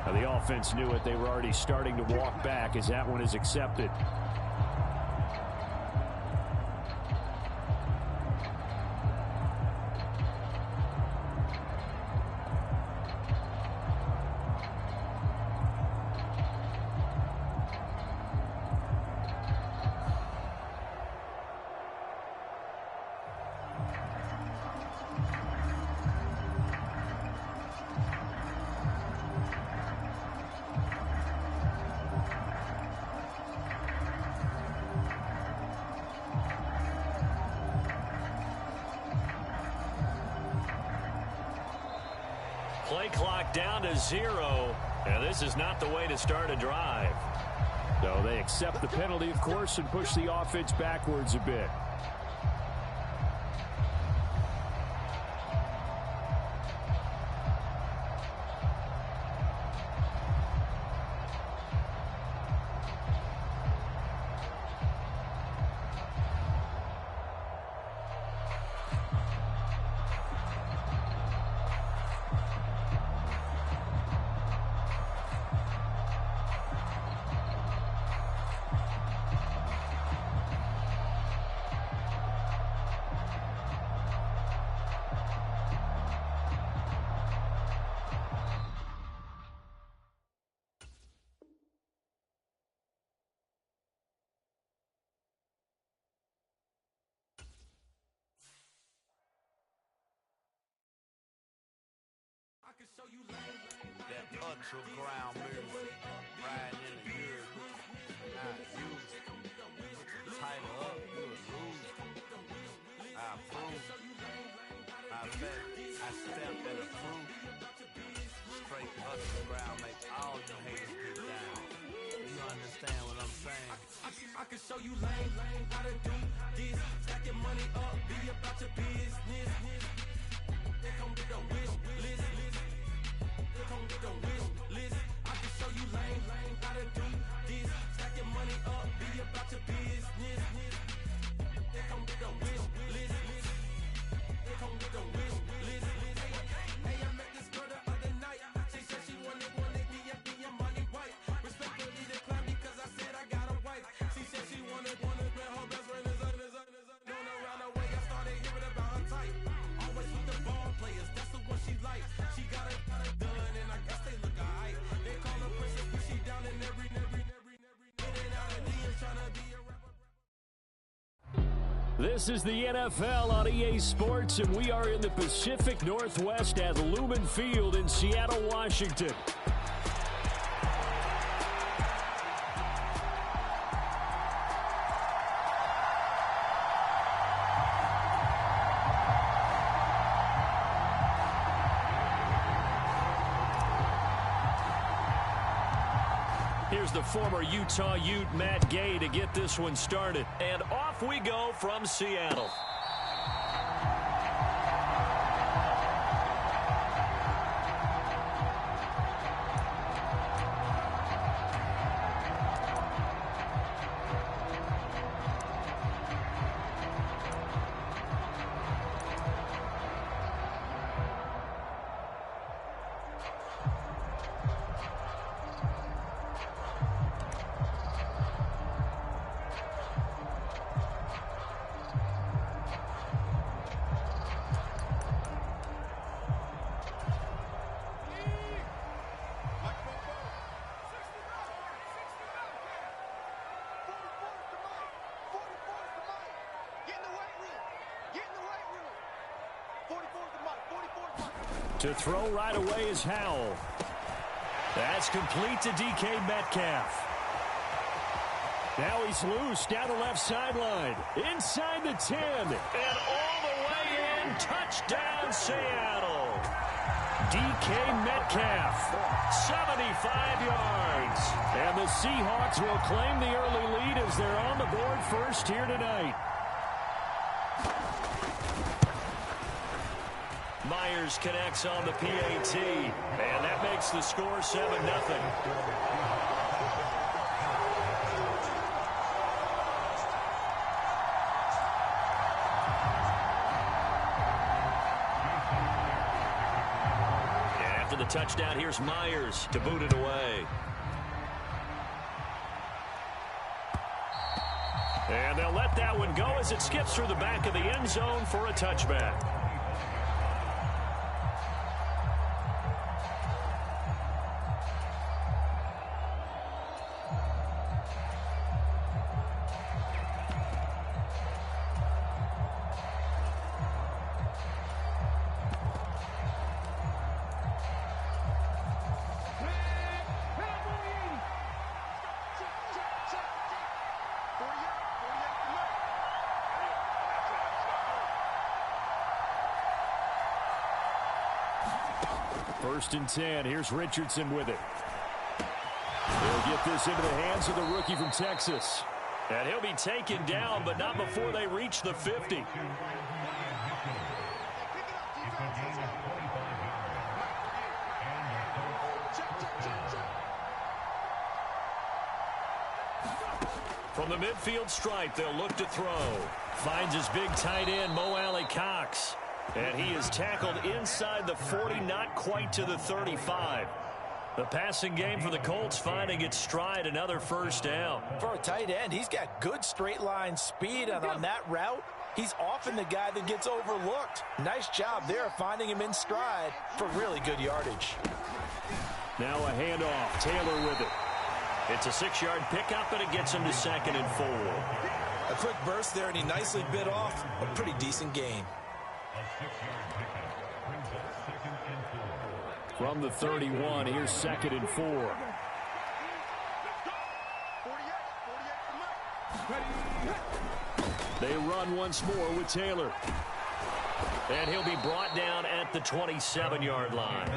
Now the offense knew it. They were already starting to walk back as that one is accepted. Play clock down to 0, and this is not the way to start a drive. So they accept the penalty, of course, and push the offense backwards a bit. That ultra ground music, riding in the years, not used. Tighten up, you a lose. I approve. I bet I stepped at a proof. Straight ultra ground make all you haters get down. You understand what I'm saying? I can show you lame, how to do this. Stack your money up, be about your business. They come with the wish list. They come with the wish list. I can show you lame, how to do this. Stack your money up, be about your business. They come with the wish list. They come with the wish list. Hey, I met this girl the other night. She said she wanted me and money white. Respectfully declined because I said I got a wife. She said she wanted her best friend is known around the way. I started hearing about her type. Always with the ball players, that's the one she likes. She got it done, and I guess they look alright. They call her princess, but she down in every. In and out of DMs trying to be a rapper. This is the NFL on EA Sports, and we are in the Pacific Northwest at Lumen Field in Seattle, Washington. Here's the former Utah Ute, Matt Gay, to get this one started. And off we go from Seattle. To throw right away is Howell. That's complete to DK Metcalf. Now he's loose down the left sideline. Inside the 10. And all the way in. Touchdown, Seattle. DK Metcalf, 75 yards. And the Seahawks will claim the early lead as they're on the board first here tonight. Myers connects on the PAT. And that makes the score 7-0. The touchdown, here's Myers to boot it away. And they'll let that one go as it skips through the back of the end zone for a touchback. First and 10. Here's Richardson with it. They'll get this into the hands of the rookie from Texas. And he'll be taken down, but not before they reach the 50. From the midfield stripe, they'll look to throw. Finds his big tight end, Mo Alley-Cox. And he is tackled inside the 40, not quite to the 35. The passing game for the Colts finding its stride, another first down. For a tight end, he's got good straight line speed, and on that route, he's often the guy that gets overlooked. Nice job there finding him in stride for really good yardage. Now a handoff, Taylor with it. It's a 6-yard pickup, and it gets him to 2nd and 4. A quick burst there, and he nicely bit off a pretty decent gain. From the 31, here's 2nd and 4. They run once more with Taylor. And he'll be brought down at the 27-yard line.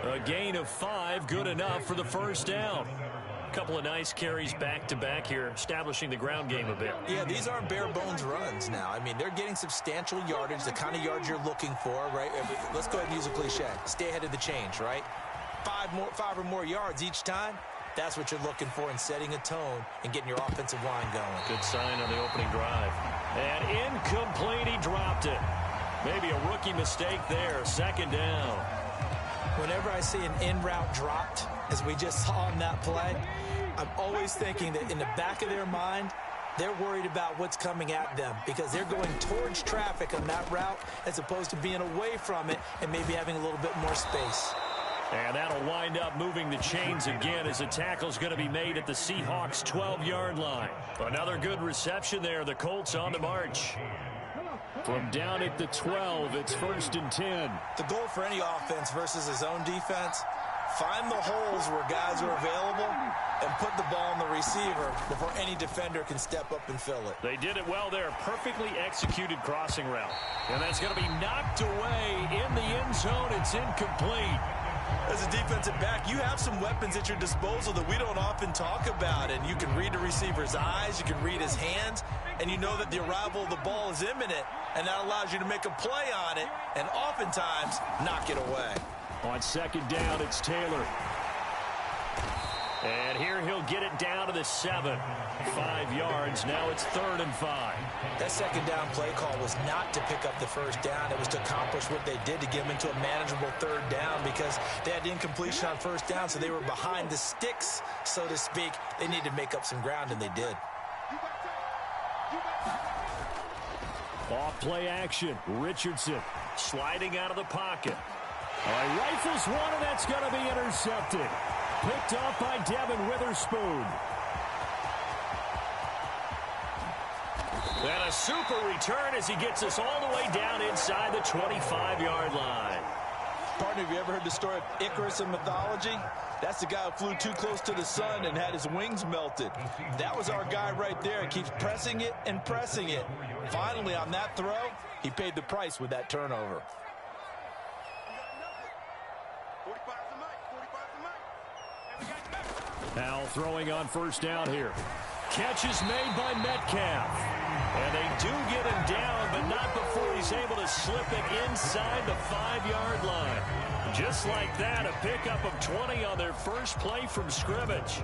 A gain of 5, good enough for the first down. A couple of nice carries back-to-back here, establishing the ground game a bit. Yeah, these aren't bare-bones runs now. I mean, they're getting substantial yardage, the kind of yards you're looking for, right? Let's go ahead and use a cliche. Stay ahead of the change, right? 5 or more yards each time. That's what you're looking for in setting a tone and getting your offensive line going. Good sign on the opening drive. And incomplete, he dropped it. Maybe a rookie mistake there, 2nd down. Whenever I see an in-route dropped, as we just saw on that play, I'm always thinking that in the back of their mind, they're worried about what's coming at them because they're going towards traffic on that route as opposed to being away from it and maybe having a little bit more space. And that'll wind up moving the chains again as the tackle's going to be made at the Seahawks' 12-yard line. Another good reception there. The Colts on the march. From down at the 12, it's 1st and 10. The goal for any offense versus his own defense, find the holes where guys are available and put the ball on the receiver before any defender can step up and fill it. They did it well there. Perfectly executed crossing route. And that's going to be knocked away in the end zone. It's incomplete. As a defensive back, you have some weapons at your disposal that we don't often talk about. And you can read the receiver's eyes, you can read his hands, and you know that the arrival of the ball is imminent. And that allows you to make a play on it and oftentimes knock it away. On 2nd down, it's Taylor. And here he'll get it down to the 7. 5 yards. Now it's 3rd and 5. That 2nd down play call was not to pick up the first down. It was to accomplish what they did to get them into a manageable 3rd down because they had incompletion on 1st down, so they were behind the sticks, so to speak. They needed to make up some ground, and they did. Off play action. Richardson sliding out of the pocket. All right, rifles one, and that's going to be intercepted. Picked off by Devin Witherspoon. And a super return as he gets us all the way down inside the 25-yard line. Partner, have you ever heard the story of Icarus in mythology? That's the guy who flew too close to the sun and had his wings melted. That was our guy right there. He keeps pressing it and pressing it. Finally, on that throw, he paid the price with that turnover. Now throwing on first down here. Catch is made by Metcalf. And they do get him down, but not before he's able to slip it inside the 5-yard line. Just like that, a pickup of 20 on their first play from scrimmage.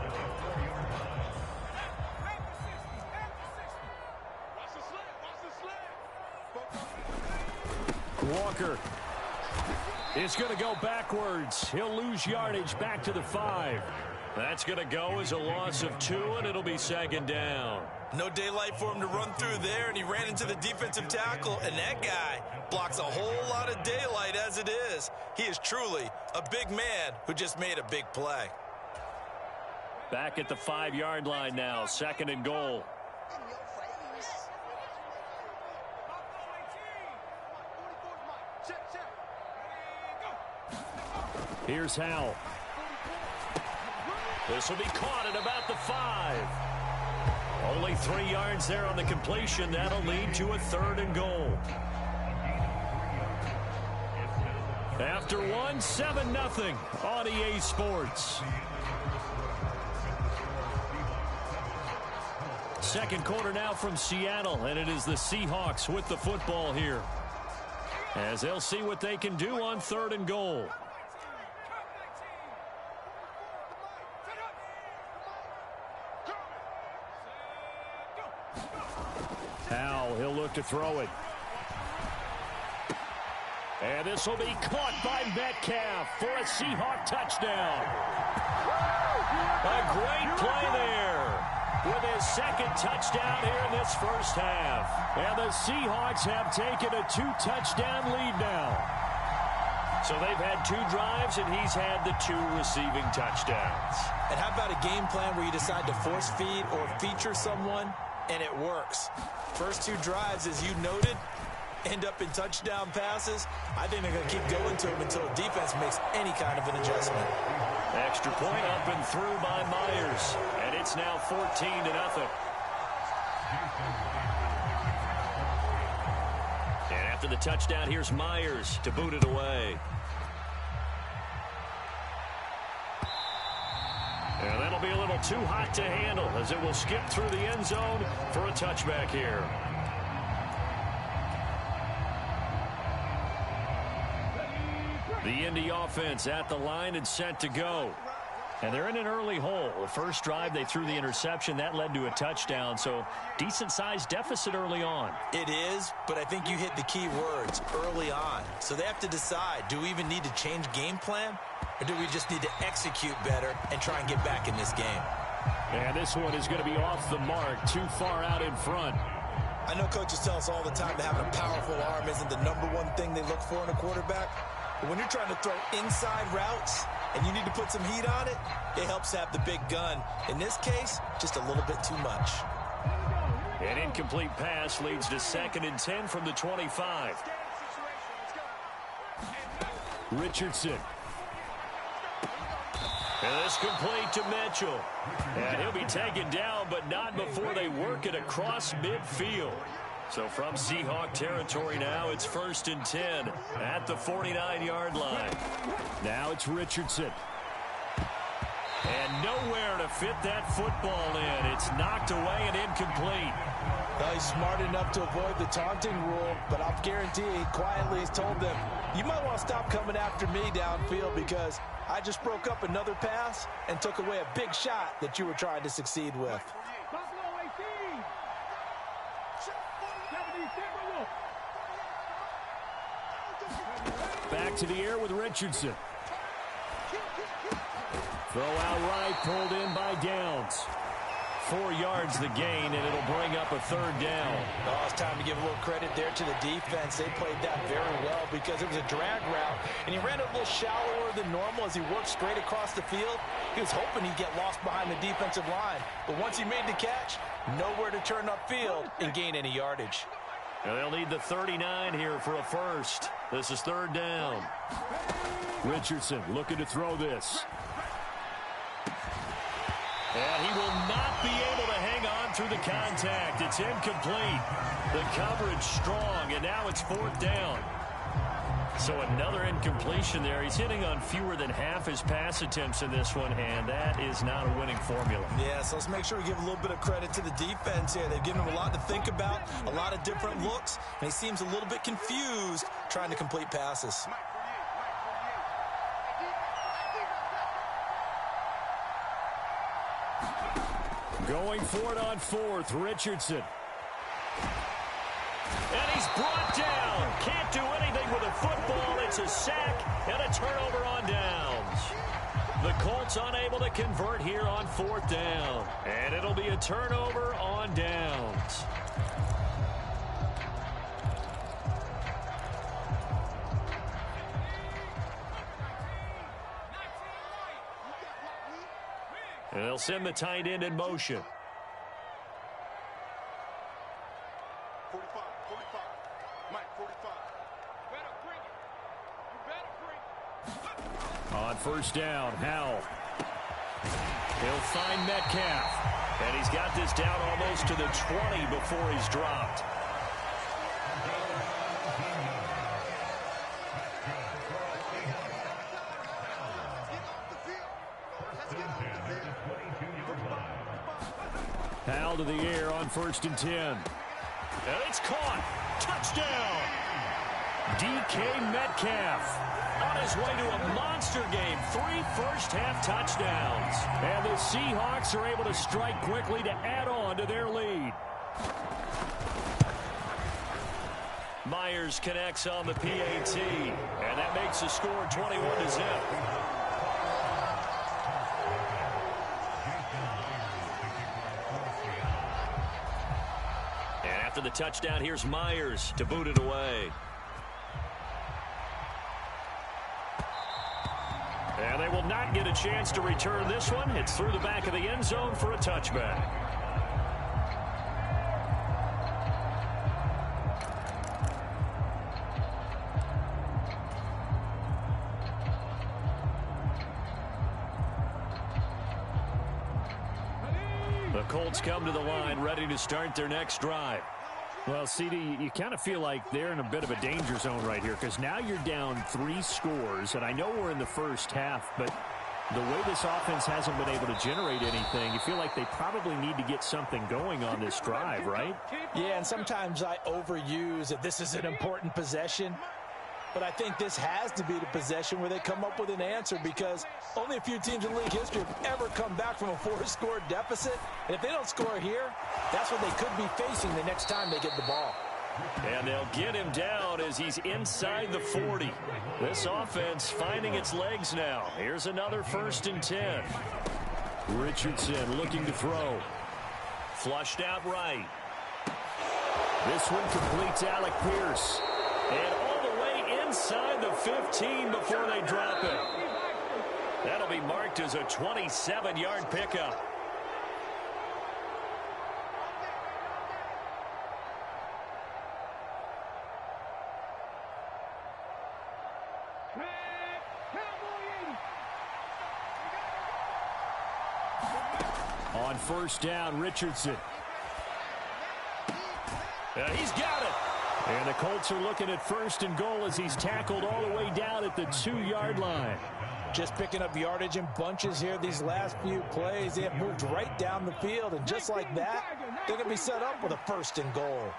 Walker is going to go backwards. He'll lose yardage back to the 5. That's going to go as a loss of 2, and it'll be second down. No daylight for him to run through there, and he ran into the defensive tackle, and that guy blocks a whole lot of daylight as it is. He is truly a big man who just made a big play. Back at the 5-yard line now, second and goal. Here's Howell. This will be caught at about the 5. Only 3 yards there on the completion. That'll lead to a third and goal. After 7-0 on EA Sports. Second quarter now from Seattle, and it is the Seahawks with the football here, as they'll see what they can do on third and goal. Howell, he'll look to throw it. And this will be caught by Metcalf for a Seahawk touchdown. A great play there with his second touchdown here in this first half. And the Seahawks have taken a 2-touchdown lead now. So they've had 2 drives, and he's had the 2 receiving touchdowns. And how about a game plan where you decide to force feed or feature someone, and it works? First 2 drives, as you noted, end up in touchdown passes. I think they're going to keep going to him until the defense makes any kind of an adjustment. Extra point up and through by Myers, and it's now 14-0. And after the touchdown, here's Myers to boot it away. And that'll be a little too hot to handle, as it will skip through the end zone for a touchback here. The Indy offense at the line and set to go. And they're in an early hole. The first drive, they threw the interception. That led to a touchdown, so decent-sized deficit early on. It is, but I think you hit the key words, early on. So they have to decide, do we even need to change game plan, or do we just need to execute better and try and get back in this game? And this one is going to be off the mark, too far out in front. I know coaches tell us all the time that having a powerful arm isn't the #1 thing they look for in a quarterback. But when you're trying to throw inside routes and you need to put some heat on it, it helps have the big gun. In this case, just a little bit too much. An incomplete pass leads to 2nd and 10 from the 25. Richardson. And this complete to Mitchell. And he'll be taken down, but not before they work it across midfield. So from Seahawk territory now, it's 1st and 10 at the 49-yard line. Now it's Richardson. And nowhere to fit that football in. It's knocked away and incomplete. Well, he's smart enough to avoid the taunting rule, but I'll guarantee he quietly has told them, you might want to stop coming after me downfield because I just broke up another pass and took away a big shot that you were trying to succeed with. Back to the air with Richardson. Throw out right, pulled in by Downs. 4 yards the gain, and it'll bring up a 3rd down. Oh, it's time to give a little credit there to the defense. They played that very well because it was a drag route, and he ran a little shallower than normal as he worked straight across the field. He was hoping he'd get lost behind the defensive line, but once he made the catch, nowhere to turn upfield and gain any yardage. And they'll need the 39 here for a first. This is third down. Richardson looking to throw this. And he will not be able to hang on through the contact. It's incomplete. The coverage strong, and now it's fourth down. So another incompletion there. He's hitting on fewer than half his pass attempts in this one, and that is not a winning formula. Yeah, so let's make sure we give a little bit of credit to the defense here. They've given him a lot to think about, a lot of different looks, and he seems a little bit confused trying to complete passes. Going for it on fourth, Richardson. And he's brought down. Can't do anything with a football. It's a sack and a turnover on downs. The Colts unable to convert here on fourth down. And it'll be a turnover on downs. And they'll send the tight end in motion. 45. Mike, 45. Better bring it. You better bring it. On first down, Howell. He'll find Metcalf. And he's got this down almost to the 20 before he's dropped. Howell to the air on 1st and 10. And it's caught. Touchdown. DK Metcalf on his way to a monster game. 3 first-half touchdowns. And the Seahawks are able to strike quickly to add on to their lead. Myers connects on the PAT. And that makes the score 21-0. After the touchdown, here's Myers to boot it away. And they will not get a chance to return this one. It's through the back of the end zone for a touchback. The Colts come to the line ready to start their next drive. Well, CD, you kind of feel like they're in a bit of a danger zone right here because now you're down 3 scores, and I know we're in the first half, but the way this offense hasn't been able to generate anything, you feel like they probably need to get something going on this drive, right? Yeah, and sometimes I overuse that this is an important possession. But I think this has to be the possession where they come up with an answer because only a few teams in league history have ever come back from a 4-score deficit. And if they don't score here, that's what they could be facing the next time they get the ball. And they'll get him down as he's inside the 40. This offense finding its legs now. Here's another 1st and 10. Richardson looking to throw. Flushed out right. This one completes Alec Pierce. And inside the 15 before they drop it. That'll be marked as a 27-yard pickup. On first down, Richardson. He's got it. And the Colts are looking at 1st and goal as he's tackled all the way down at the 2-yard line. Just picking up yardage in bunches here these last few plays. They have moved right down the field, and just like that, they're going to be set up with a 1st and goal.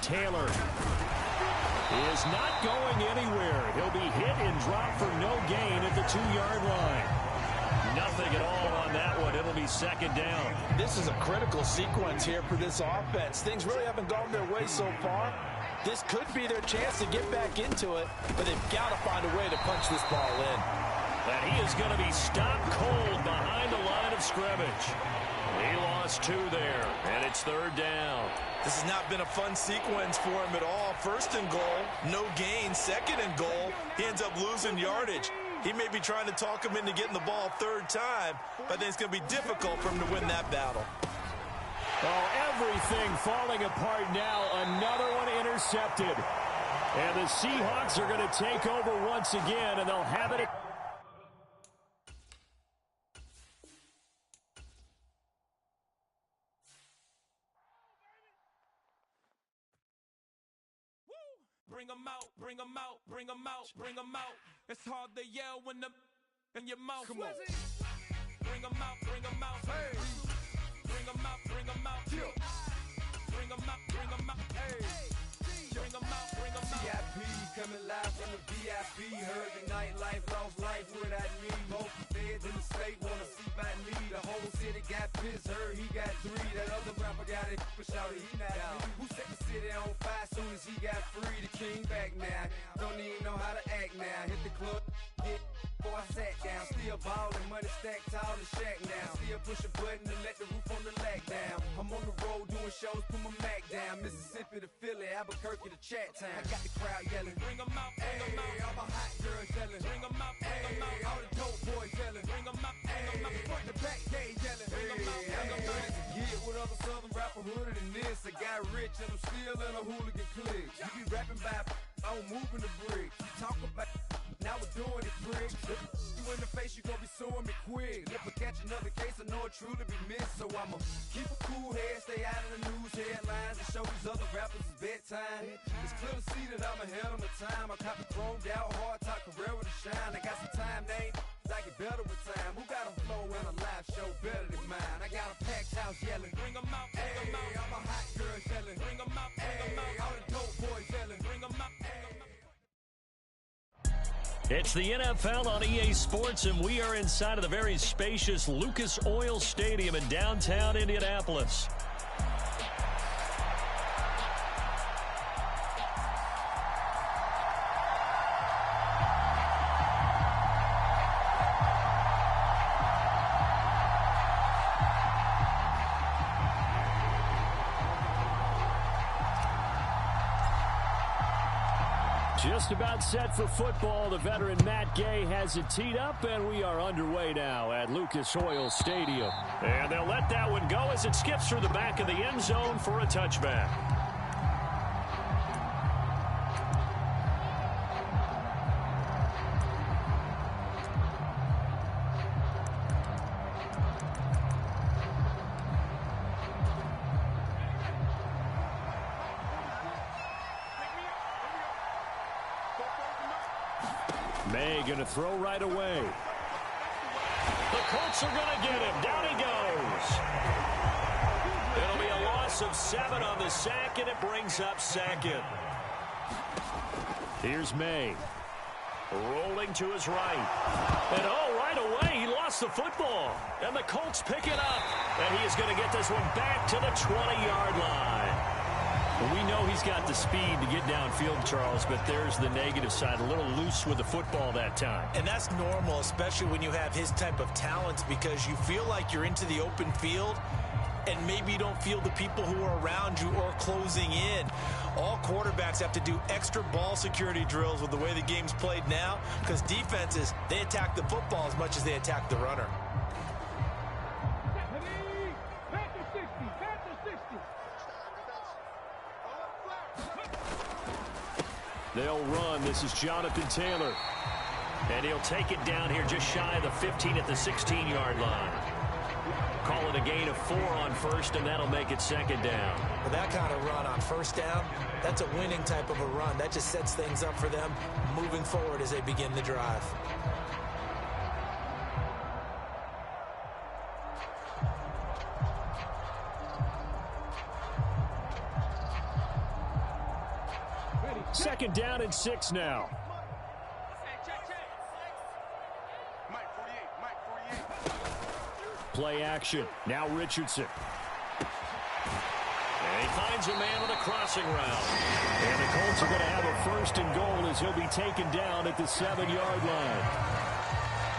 Taylor is not going anywhere. He'll be hit and dropped for no gain at the 2-yard line. Nothing at all on that one. It'll be 2nd down. This is a critical sequence here for this offense. Things really haven't gone their way so far. This could be their chance to get back into it, but they've got to find a way to punch this ball in. And he is going to be stopped cold behind the line of scrimmage. He lost 2 there, and it's 3rd down. This has not been a fun sequence for him at all. 1st and goal, no gain. 2nd and goal, he ends up losing yardage. He may be trying to talk him into getting the ball 3rd time, but I think it's going to be difficult for him to win that battle. Oh, everything falling apart now. Another one intercepted. And the Seahawks are going to take over once again, and they'll have it. Bring them out, bring them out, bring them out, bring them out. It's hard to yell when the in your mouth. Come on. Bring them out, bring them out. Hey. Bring them out, bring them out. Bring them out, bring them out. Hey. Bring them out, bring them out. VIP coming live from the VIP. Heard the nightlife, lost life without me. Both feds in the state wanna see by me. The whole city got pissed, heard he got 3. That other rapper got it, but shouted he not me. Who set the city on fire soon as he got free? The king back now, don't even know how to act now. Hit the club, get before I sat down. Still ballin', money stacked tall in shack now. Still push a button to let the roof on the lack down. I'm on the road doing shows, put my Mac down. Mississippi to Philly, Albuquerque to Chat Town. I got the crowd yelling, bring them out, bring them out. All my hot girls yelling, bring them out, bring them out. All the dope boys yelling, bring them out, bring them out. Front the back gate yelling, bring them out, bring them out. Get with other southern rapper hooded than this. I got rich and I'm still in a hooligan clique. You be rapping by, I'm moving the bricks. You talk about, now we're doing it, prick. You in the face, you gon' be suing me quick. If I catch another case, I know it truly be missed. So I'ma keep a cool head, stay out of the news headlines, and show these other rappers it's bedtime. It's clear to see that I'm ahead of my time. I copy chromed out, hard top career with a shine. I got some time, name. I get better with time. Who got a flow and a live show better than mine? I got a packed house yelling, bring them out, bring them out. All my hot girls yelling, bring them out, bring them out. All the dope boys yelling, bring them out, bring them out. It's the NFL on EA Sports, and we are inside of the very spacious Lucas Oil Stadium in downtown Indianapolis. Just about set for football. The veteran Matt Gay has it teed up, and we are underway now at Lucas Oil Stadium. And they'll let that one go as it skips through the back of the end zone for a touchback. May going to throw right away. The Colts are going to get him. Down he goes. It'll be a loss of 7 on the sack, and it brings up second. Here's May. Rolling to his right. And right away, he lost the football. And the Colts pick it up. And he is going to get this one back to the 20-yard line. We know he's got the speed to get downfield, Charles, but there's the negative side. A little loose with the football that time. And that's normal, especially when you have his type of talents, because you feel like you're into the open field and maybe you don't feel the people who are around you or closing in. All quarterbacks have to do extra ball security drills with the way the game's played now, because defenses, they attack the football as much as they attack the runner. They'll run. This is Jonathan Taylor. And he'll take it down here just shy of the 15 at the 16-yard line. Call it a gain of 4 on first, and that'll make it second down. With that kind of run on first down, that's a winning type of a run. That just sets things up for them moving forward as they begin the drive. Second down and 6 now. Play action. Now Richardson. And he finds a man on a crossing route. And the Colts are going to have a first and goal as he'll be taken down at the 7-yard line.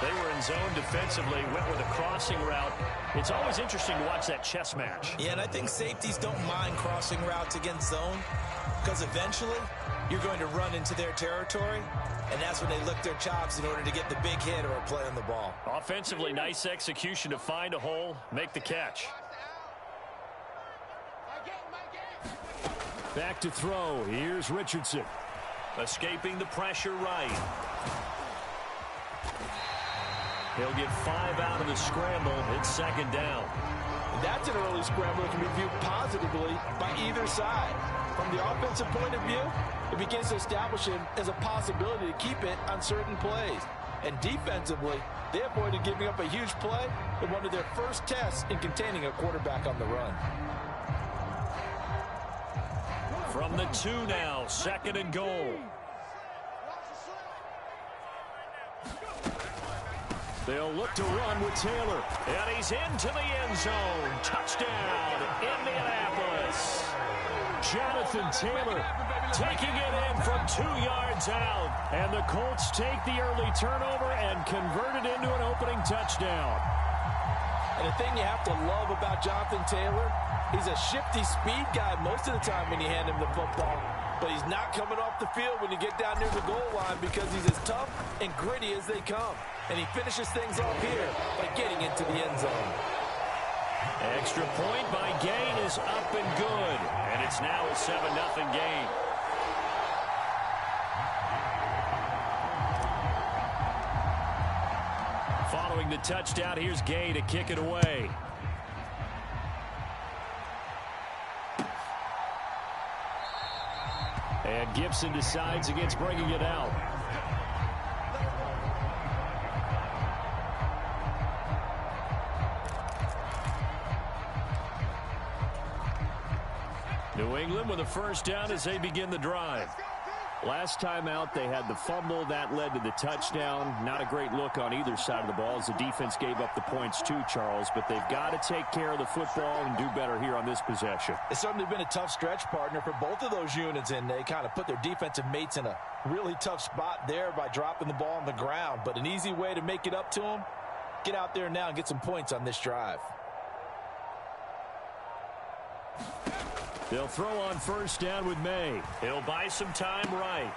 They were in zone defensively, went with a crossing route. It's always interesting to watch that chess match. Yeah, and I think safeties don't mind crossing routes against zone, because eventually you're going to run into their territory, and that's when they lick their chops in order to get the big hit or a play on the ball. Offensively, nice execution to find a hole, make the catch. Back to throw. Here's Richardson. Escaping the pressure right. He'll get 5 out of the scramble. It's second down. That's an early scramble that can be viewed positively by either side. From the offensive point of view, it begins to establish him as a possibility to keep it on certain plays. And defensively, they avoided giving up a huge play in one of their first tests in containing a quarterback on the run. From the 2 now, second and goal. They'll look to run with Taylor. And he's into the end zone. Touchdown, Indianapolis. Jonathan Taylor taking it in from 2 yards out. And the Colts take the early turnover and convert it into an opening touchdown. And the thing you have to love about Jonathan Taylor, he's a shifty speed guy most of the time when you hand him the football. But he's not coming off the field when you get down near the goal line because he's as tough and gritty as they come. And he finishes things off here by getting into the end zone. Extra point by Gain is up and good. And it's now a 7-0 game. Following the touchdown, here's Gay to kick it away. And Gibson decides against bringing it out. New England with a first down as they begin the drive. Last time out, they had the fumble. That led to the touchdown. Not a great look on either side of the ball as the defense gave up the points too, Charles. But they've got to take care of the football and do better here on this possession. It's certainly been a tough stretch, partner, for both of those units, and they kind of put their defensive mates in a really tough spot there by dropping the ball on the ground. But an easy way to make it up to them, get out there now and get some points on this drive. They'll throw on first down with May. He'll buy some time right.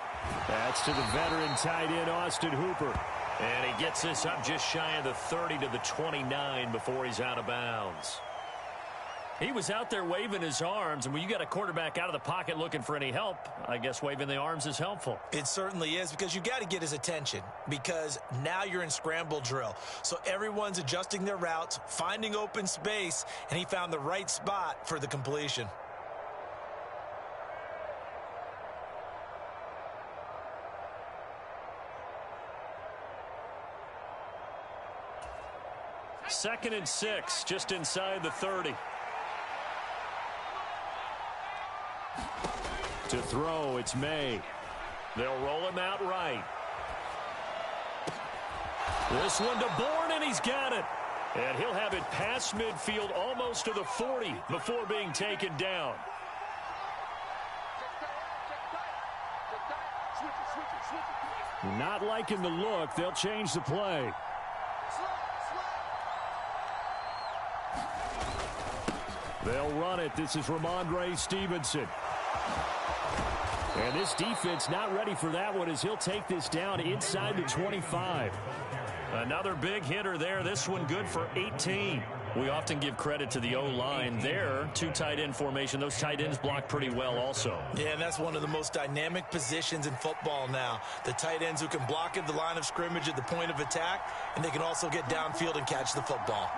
That's to the veteran tight end, Austin Hooper. And he gets this up just shy of the 30 to the 29 before he's out of bounds. He was out there waving his arms, and when you got a quarterback out of the pocket looking for any help, I guess waving the arms is helpful. It certainly is, because you got to get his attention, because now you're in scramble drill. So everyone's adjusting their routes, finding open space, and he found the right spot for the completion. Second and 6, just inside the 30. To throw, it's May. They'll roll him out right. This one to Bourne, and he's got it. And he'll have it past midfield almost to the 40 before being taken down. Not liking the look. They'll change the play. They'll run it. This is Ramondre Stevenson. And this defense not ready for that one as he'll take this down inside the 25. Another big hitter there. This one good for 18. We often give credit to the O-line there. 2 tight end formation. Those tight ends block pretty well also. Yeah, and that's one of the most dynamic positions in football now. The tight ends who can block at the line of scrimmage at the point of attack, and they can also get downfield and catch the football.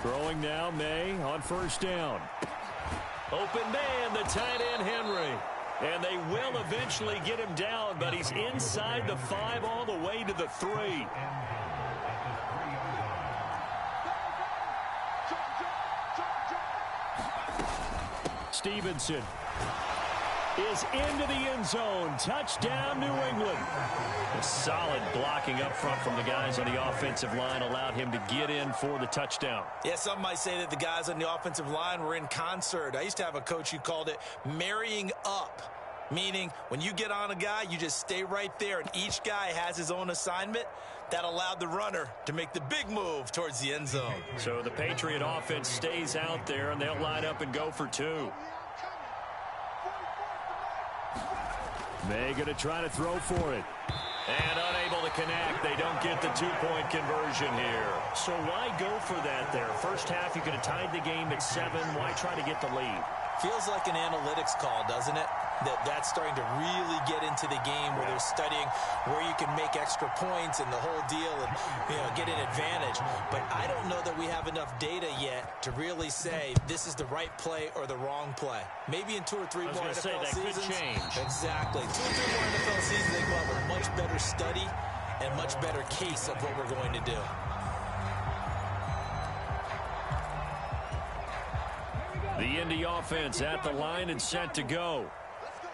Throwing now, May on first down. Open man, the tight end, Henry. And they will eventually get him down, but he's inside the 5 all the way to the 3. Stevenson is into the end zone. Touchdown, New England. A solid blocking up front from the guys on the offensive line allowed him to get in for the touchdown. Yeah, some might say that the guys on the offensive line were in concert. I used to have a coach who called it marrying up, meaning when you get on a guy, you just stay right there, and each guy has his own assignment. That allowed the runner to make the big move towards the end zone. So the Patriot offense stays out there, and they'll line up and go for 2. May going to try to throw for it. And unable to connect. They don't get the two-point conversion here. So why go for that there? First half, you could have tied the game at 7. Why try to get the lead? Feels like an analytics call, doesn't it? That's starting to really get into the game where they're studying where you can make extra points and the whole deal and, get an advantage. But I don't know that we have enough data yet to really say this is the right play or the wrong play. Maybe in 2 or 3 more NFL seasons. Could change. Exactly. 2 or 3 more NFL seasons, they will have a much better study and much better case of what we're going to do. The Indy offense at the line and set to go.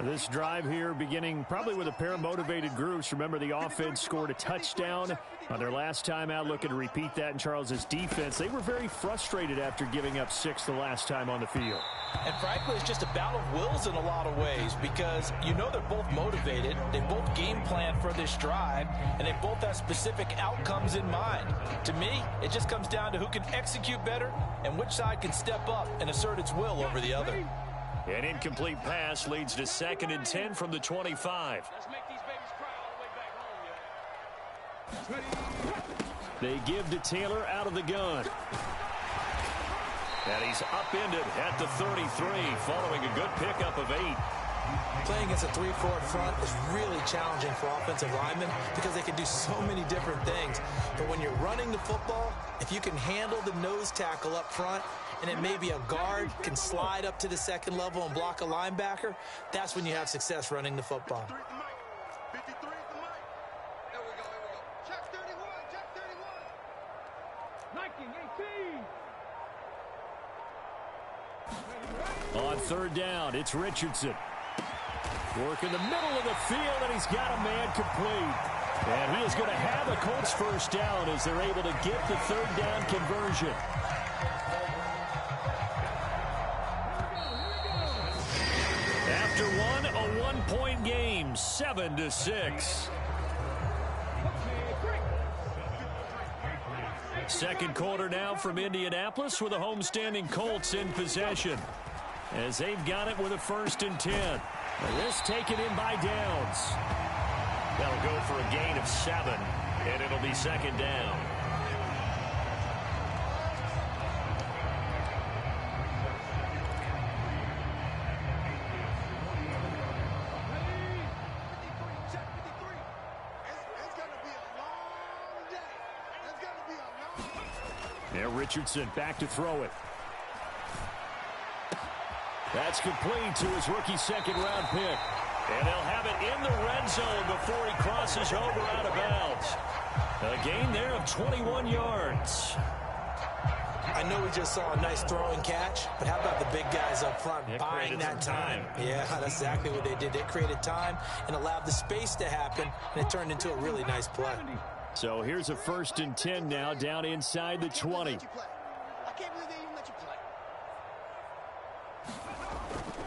This drive here beginning probably with a pair of motivated groups. Remember, the offense scored a touchdown on their last time out. Looking to repeat that in Charles's defense. They were very frustrated after giving up 6 the last time on the field. And frankly, it's just a battle of wills in a lot of ways because they're both motivated. They both game plan for this drive, and they both have specific outcomes in mind. To me, it just comes down to who can execute better and which side can step up and assert its will over the other. An incomplete pass leads to 2nd and 10 from the 25. Let's make these babies cry all the way back home, They give to Taylor out of the gun. And he's upended at the 33 following a good pickup of 8. Playing against a 3-4 front is really challenging for offensive linemen because they can do so many different things. But when you're running the football, if you can handle the nose tackle up front, and then maybe a guard can slide up to the 2nd level and block a linebacker, that's when you have success running the football. 53 is the mic. Here we go. Check 31, check 31. On 3rd down, it's Richardson. Working the middle of the field, and he's got a man complete. And he is going to have a Colts first down as they're able to get the 3rd down conversion. After one, a 1-point game, 7-6. Second quarter now from Indianapolis with the homestanding Colts in possession as they've got it with a 1st and 10. And this taken in by Downs. That'll go for a gain of 7, and it'll be 2nd down. Now Richardson back to throw it. That's complete to his rookie 2nd-round pick. And they'll have it in the red zone before he crosses over out of bounds. A gain there of 21 yards. I know we just saw a nice throw and catch, but how about the big guys up front buying that time? Yeah, that's exactly what they did. They created time and allowed the space to happen, and it turned into a really nice play. So here's a 1st and 10 now down inside the 20. I can't believe they even let you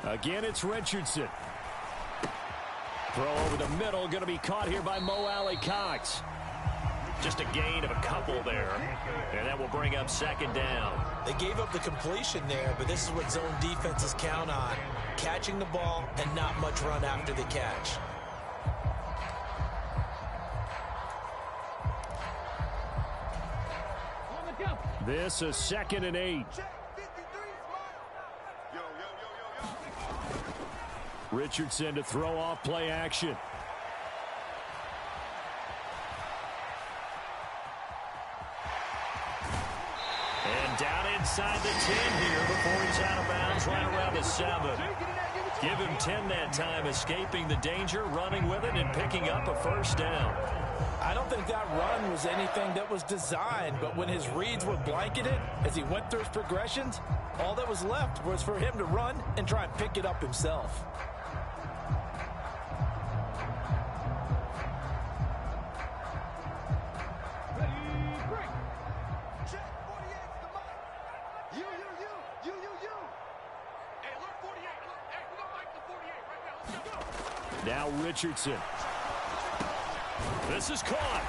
play. Again, it's Richardson. Throw over the middle, going to be caught here by Mo Alley-Cox. Just a gain of a couple there, and that will bring up 2nd down. They gave up the completion there, but this is what zone defenses count on. Catching the ball and not much run after the catch. This is 2nd and 8. Richardson to throw off play action. And down inside the 10 here before he's out of bounds right around the 7. Give him 10 that time, escaping the danger, running with it, and picking up a 1st down. I don't think that run was anything that was designed, but when his reads were blanketed as he went through his progressions, all that was left was for him to run and try and pick it up himself. Now Richardson. This is caught.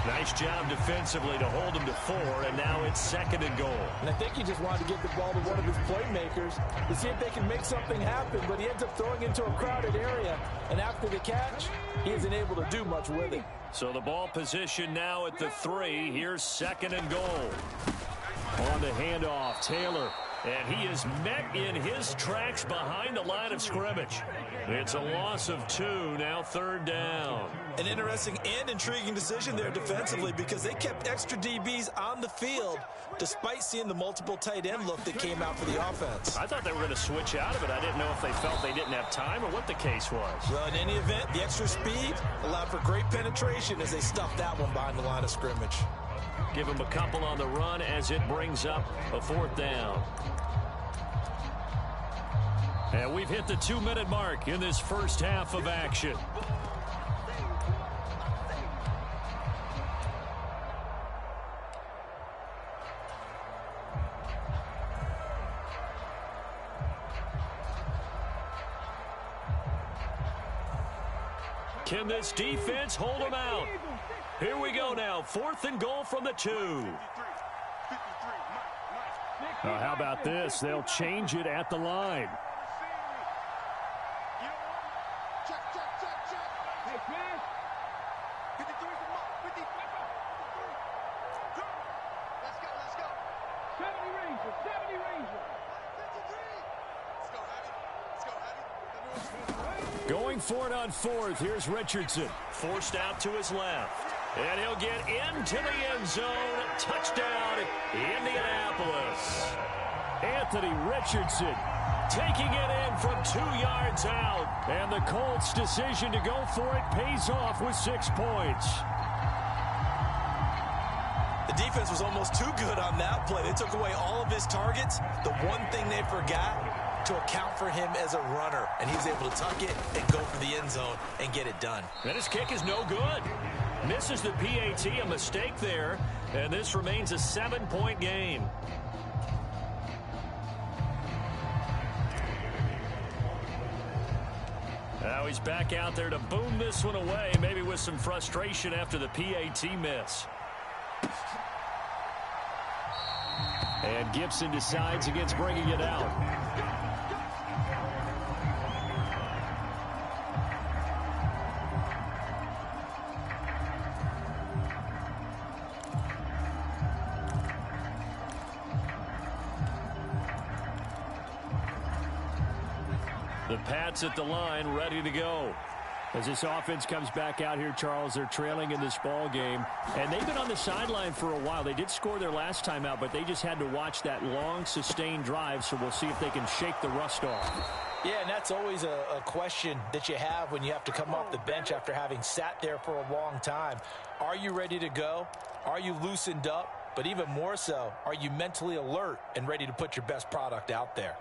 Nice job defensively to hold him to 4, and now it's 2nd and goal. And I think he just wanted to get the ball to one of his playmakers to see if they can make something happen, but he ends up throwing into a crowded area, and after the catch, he isn't able to do much with it. So the ball position now at the 3. Here's 2nd and goal. On the handoff, Taylor. And he is met in his tracks behind the line of scrimmage. It's a loss of 2, now 3rd down. An interesting and intriguing decision there defensively because they kept extra DBs on the field despite seeing the multiple tight end look that came out for the offense. I thought they were going to switch out of it. I didn't know if they felt they didn't have time or what the case was. Well, in any event, the extra speed allowed for great penetration as they stuffed that one behind the line of scrimmage. Give him a couple on the run as it brings up a 4th down. And we've hit the 2-minute mark in this first half of action. Can this defense hold them out? Here we go now. 4th and goal from the 2. How about this? They'll change it at the line. Going for it on 4th. Here's Richardson. Forced out to his left. And he'll get into the end zone. Touchdown, Indianapolis. Anthony Richardson taking it in from 2 yards out. And the Colts' decision to go for it pays off with 6 points. The defense was almost too good on that play. They took away all of his targets. The one thing they forgot to account for him as a runner, and he was able to tuck it and go for the end zone and get it done. And his kick is no good. Misses the PAT, a mistake there, and this remains a 7-point game. Now he's back out there to boom this one away, maybe with some frustration after the PAT miss. And Gibson decides against bringing it out. The Pats at the line, ready to go. As this offense comes back out here, Charles, they're trailing in this ball game. And they've been on the sideline for a while. They did score their last time out, but they just had to watch that long, sustained drive. So we'll see if they can shake the rust off. Yeah, and that's always a question that you have when you have to come off the bench after having sat there for a long time. Are you ready to go? Are you loosened up? But even more so, are you mentally alert and ready to put your best product out there?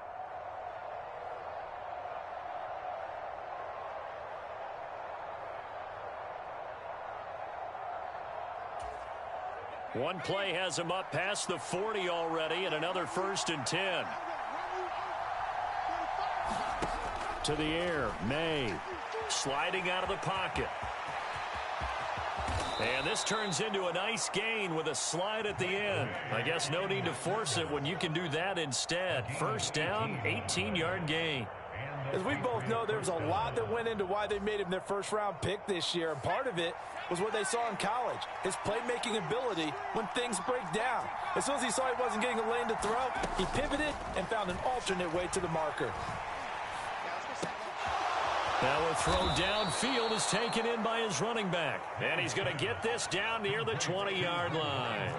One play has him up past the 40 already, and another 1st and 10. To the air, May. Sliding out of the pocket. And this turns into a nice gain with a slide at the end. I guess no need to force it when you can do that instead. 1st down, 18-yard gain. As we both know, there's a lot that went into why they made him their first-round pick this year, and part of it was what they saw in college, his playmaking ability when things break down. As soon as he saw he wasn't getting a lane to throw, he pivoted and found an alternate way to the marker. Now a throw downfield is taken in by his running back, and he's going to get this down near the 20-yard line.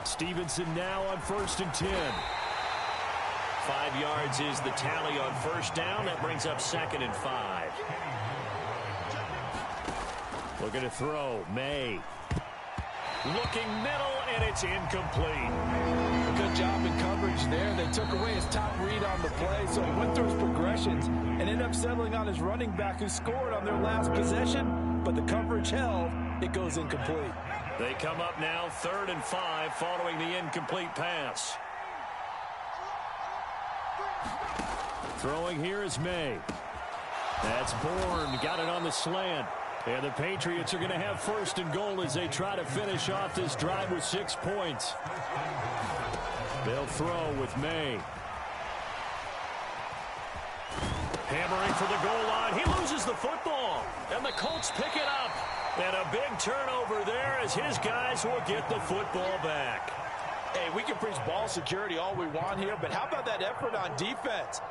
Stevenson now on 1st and 10. 5 yards is the tally on 1st down. That brings up 2nd and 5. Looking to throw. May. Looking middle, and it's incomplete. Good job in coverage there. They took away his top read on the play, so he went through his progressions and ended up settling on his running back who scored on their last possession, but the coverage held. It goes incomplete. They come up now 3rd and 5 following the incomplete pass. Throwing here is May. That's Bourne. Got it on the slant. And the Patriots are going to have 1st and goal as they try to finish off this drive with 6 points. They'll throw with May. Hammering for the goal line. He loses the football. And the Colts pick it up. And a big turnover there as his guys will get the football back. Hey, we can preach ball security all we want here, but how about that effort on defense?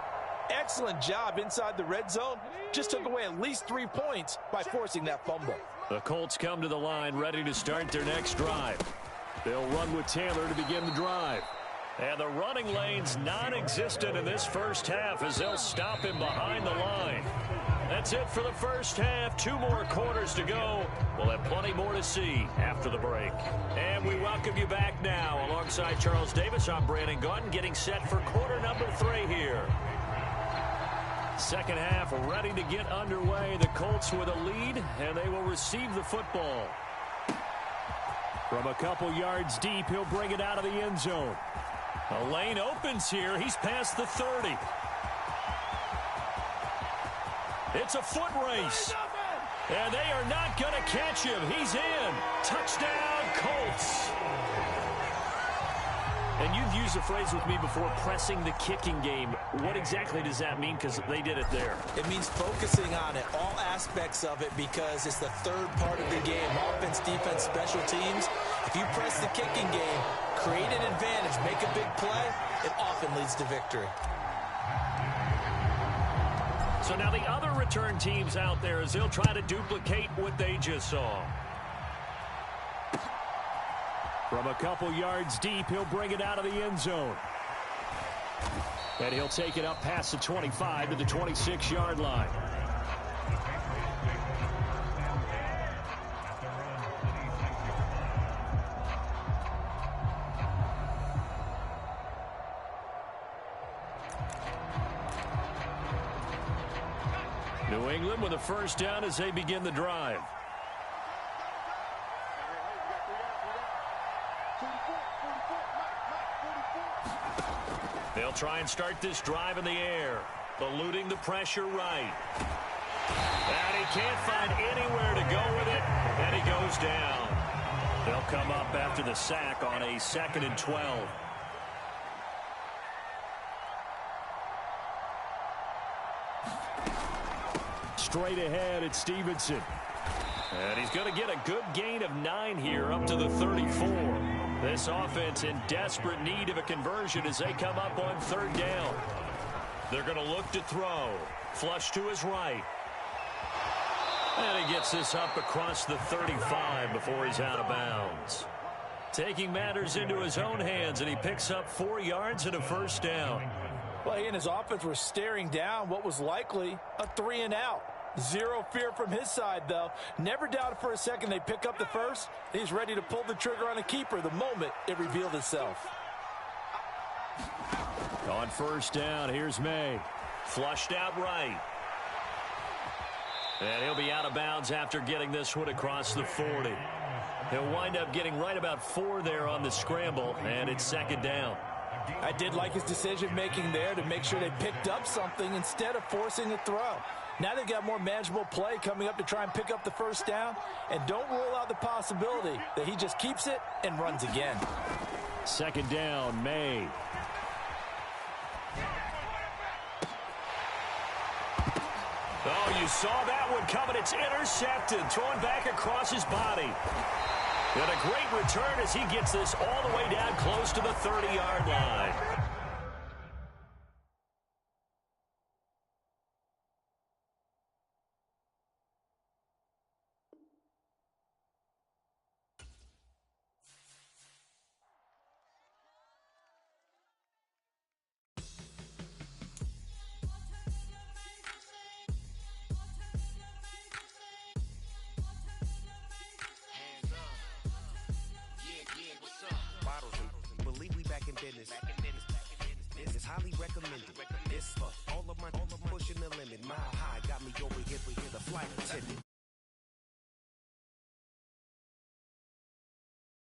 Excellent job inside the red zone. Just took away at least 3 points by forcing that fumble. The Colts come to the line ready to start their next drive. They'll run with Taylor to begin the drive. And the running lane's non-existent in this first half as they'll stop him behind the line. That's it for the first half. 2 more quarters to go. We'll have plenty more to see after the break. And we welcome you back now. Alongside Charles Davis, I'm Brandon Gunn, getting set for quarter number 3 here. Second half ready to get underway. The Colts with a lead, and they will receive the football. From a couple yards deep, he'll bring it out of the end zone. A lane opens here. He's past the 30. It's a foot race. And they are not going to catch him. He's in. Touchdown, Colts. And you've used the phrase with me before, pressing the kicking game. What exactly does that mean? Because they did it there. It means focusing on it, all aspects of it, because it's the third part of the game. Offense, defense, special teams. If you press the kicking game, create an advantage, make a big play, it often leads to victory. So now the other return teams out there as they'll try to duplicate what they just saw. From a couple yards deep, he'll bring it out of the end zone. And he'll take it up past the 25 to the 26-yard line. New England with a first down as they begin the drive. They'll try and start this drive in the air, eluding the pressure right. And he can't find anywhere to go with it, and he goes down. They'll come up after the sack on a 2nd and 12. Straight ahead, it's Stevenson. And he's going to get a good gain of 9 here up to the 34. This offense in desperate need of a conversion as they come up on 3rd down. They're going to look to throw. Flush to his right. And he gets this up across the 35 before he's out of bounds. Taking matters into his own hands, and he picks up 4 yards and a first down. Well, he and his offense were staring down what was likely a 3-and-out. Zero fear from his side, though. Never doubted for a second they pick up the first. He's ready to pull the trigger on a keeper the moment it revealed itself. On first down, here's May. Flushed out right. And he'll be out of bounds after getting this one across the 40. He'll wind up getting right about 4 there on the scramble, and it's 2nd down. I did like his decision-making there to make sure they picked up something instead of forcing a throw. Now they've got more manageable play coming up to try and pick up the first down, and don't rule out the possibility that he just keeps it and runs again. 2nd down, May. Oh, you saw that one coming. It's intercepted, thrown back across his body. And a great return as he gets this all the way down close to the 30-yard line. This is highly recommended. This for all of my pushing the limit. Mile high got me over here, but here's the flight attendant.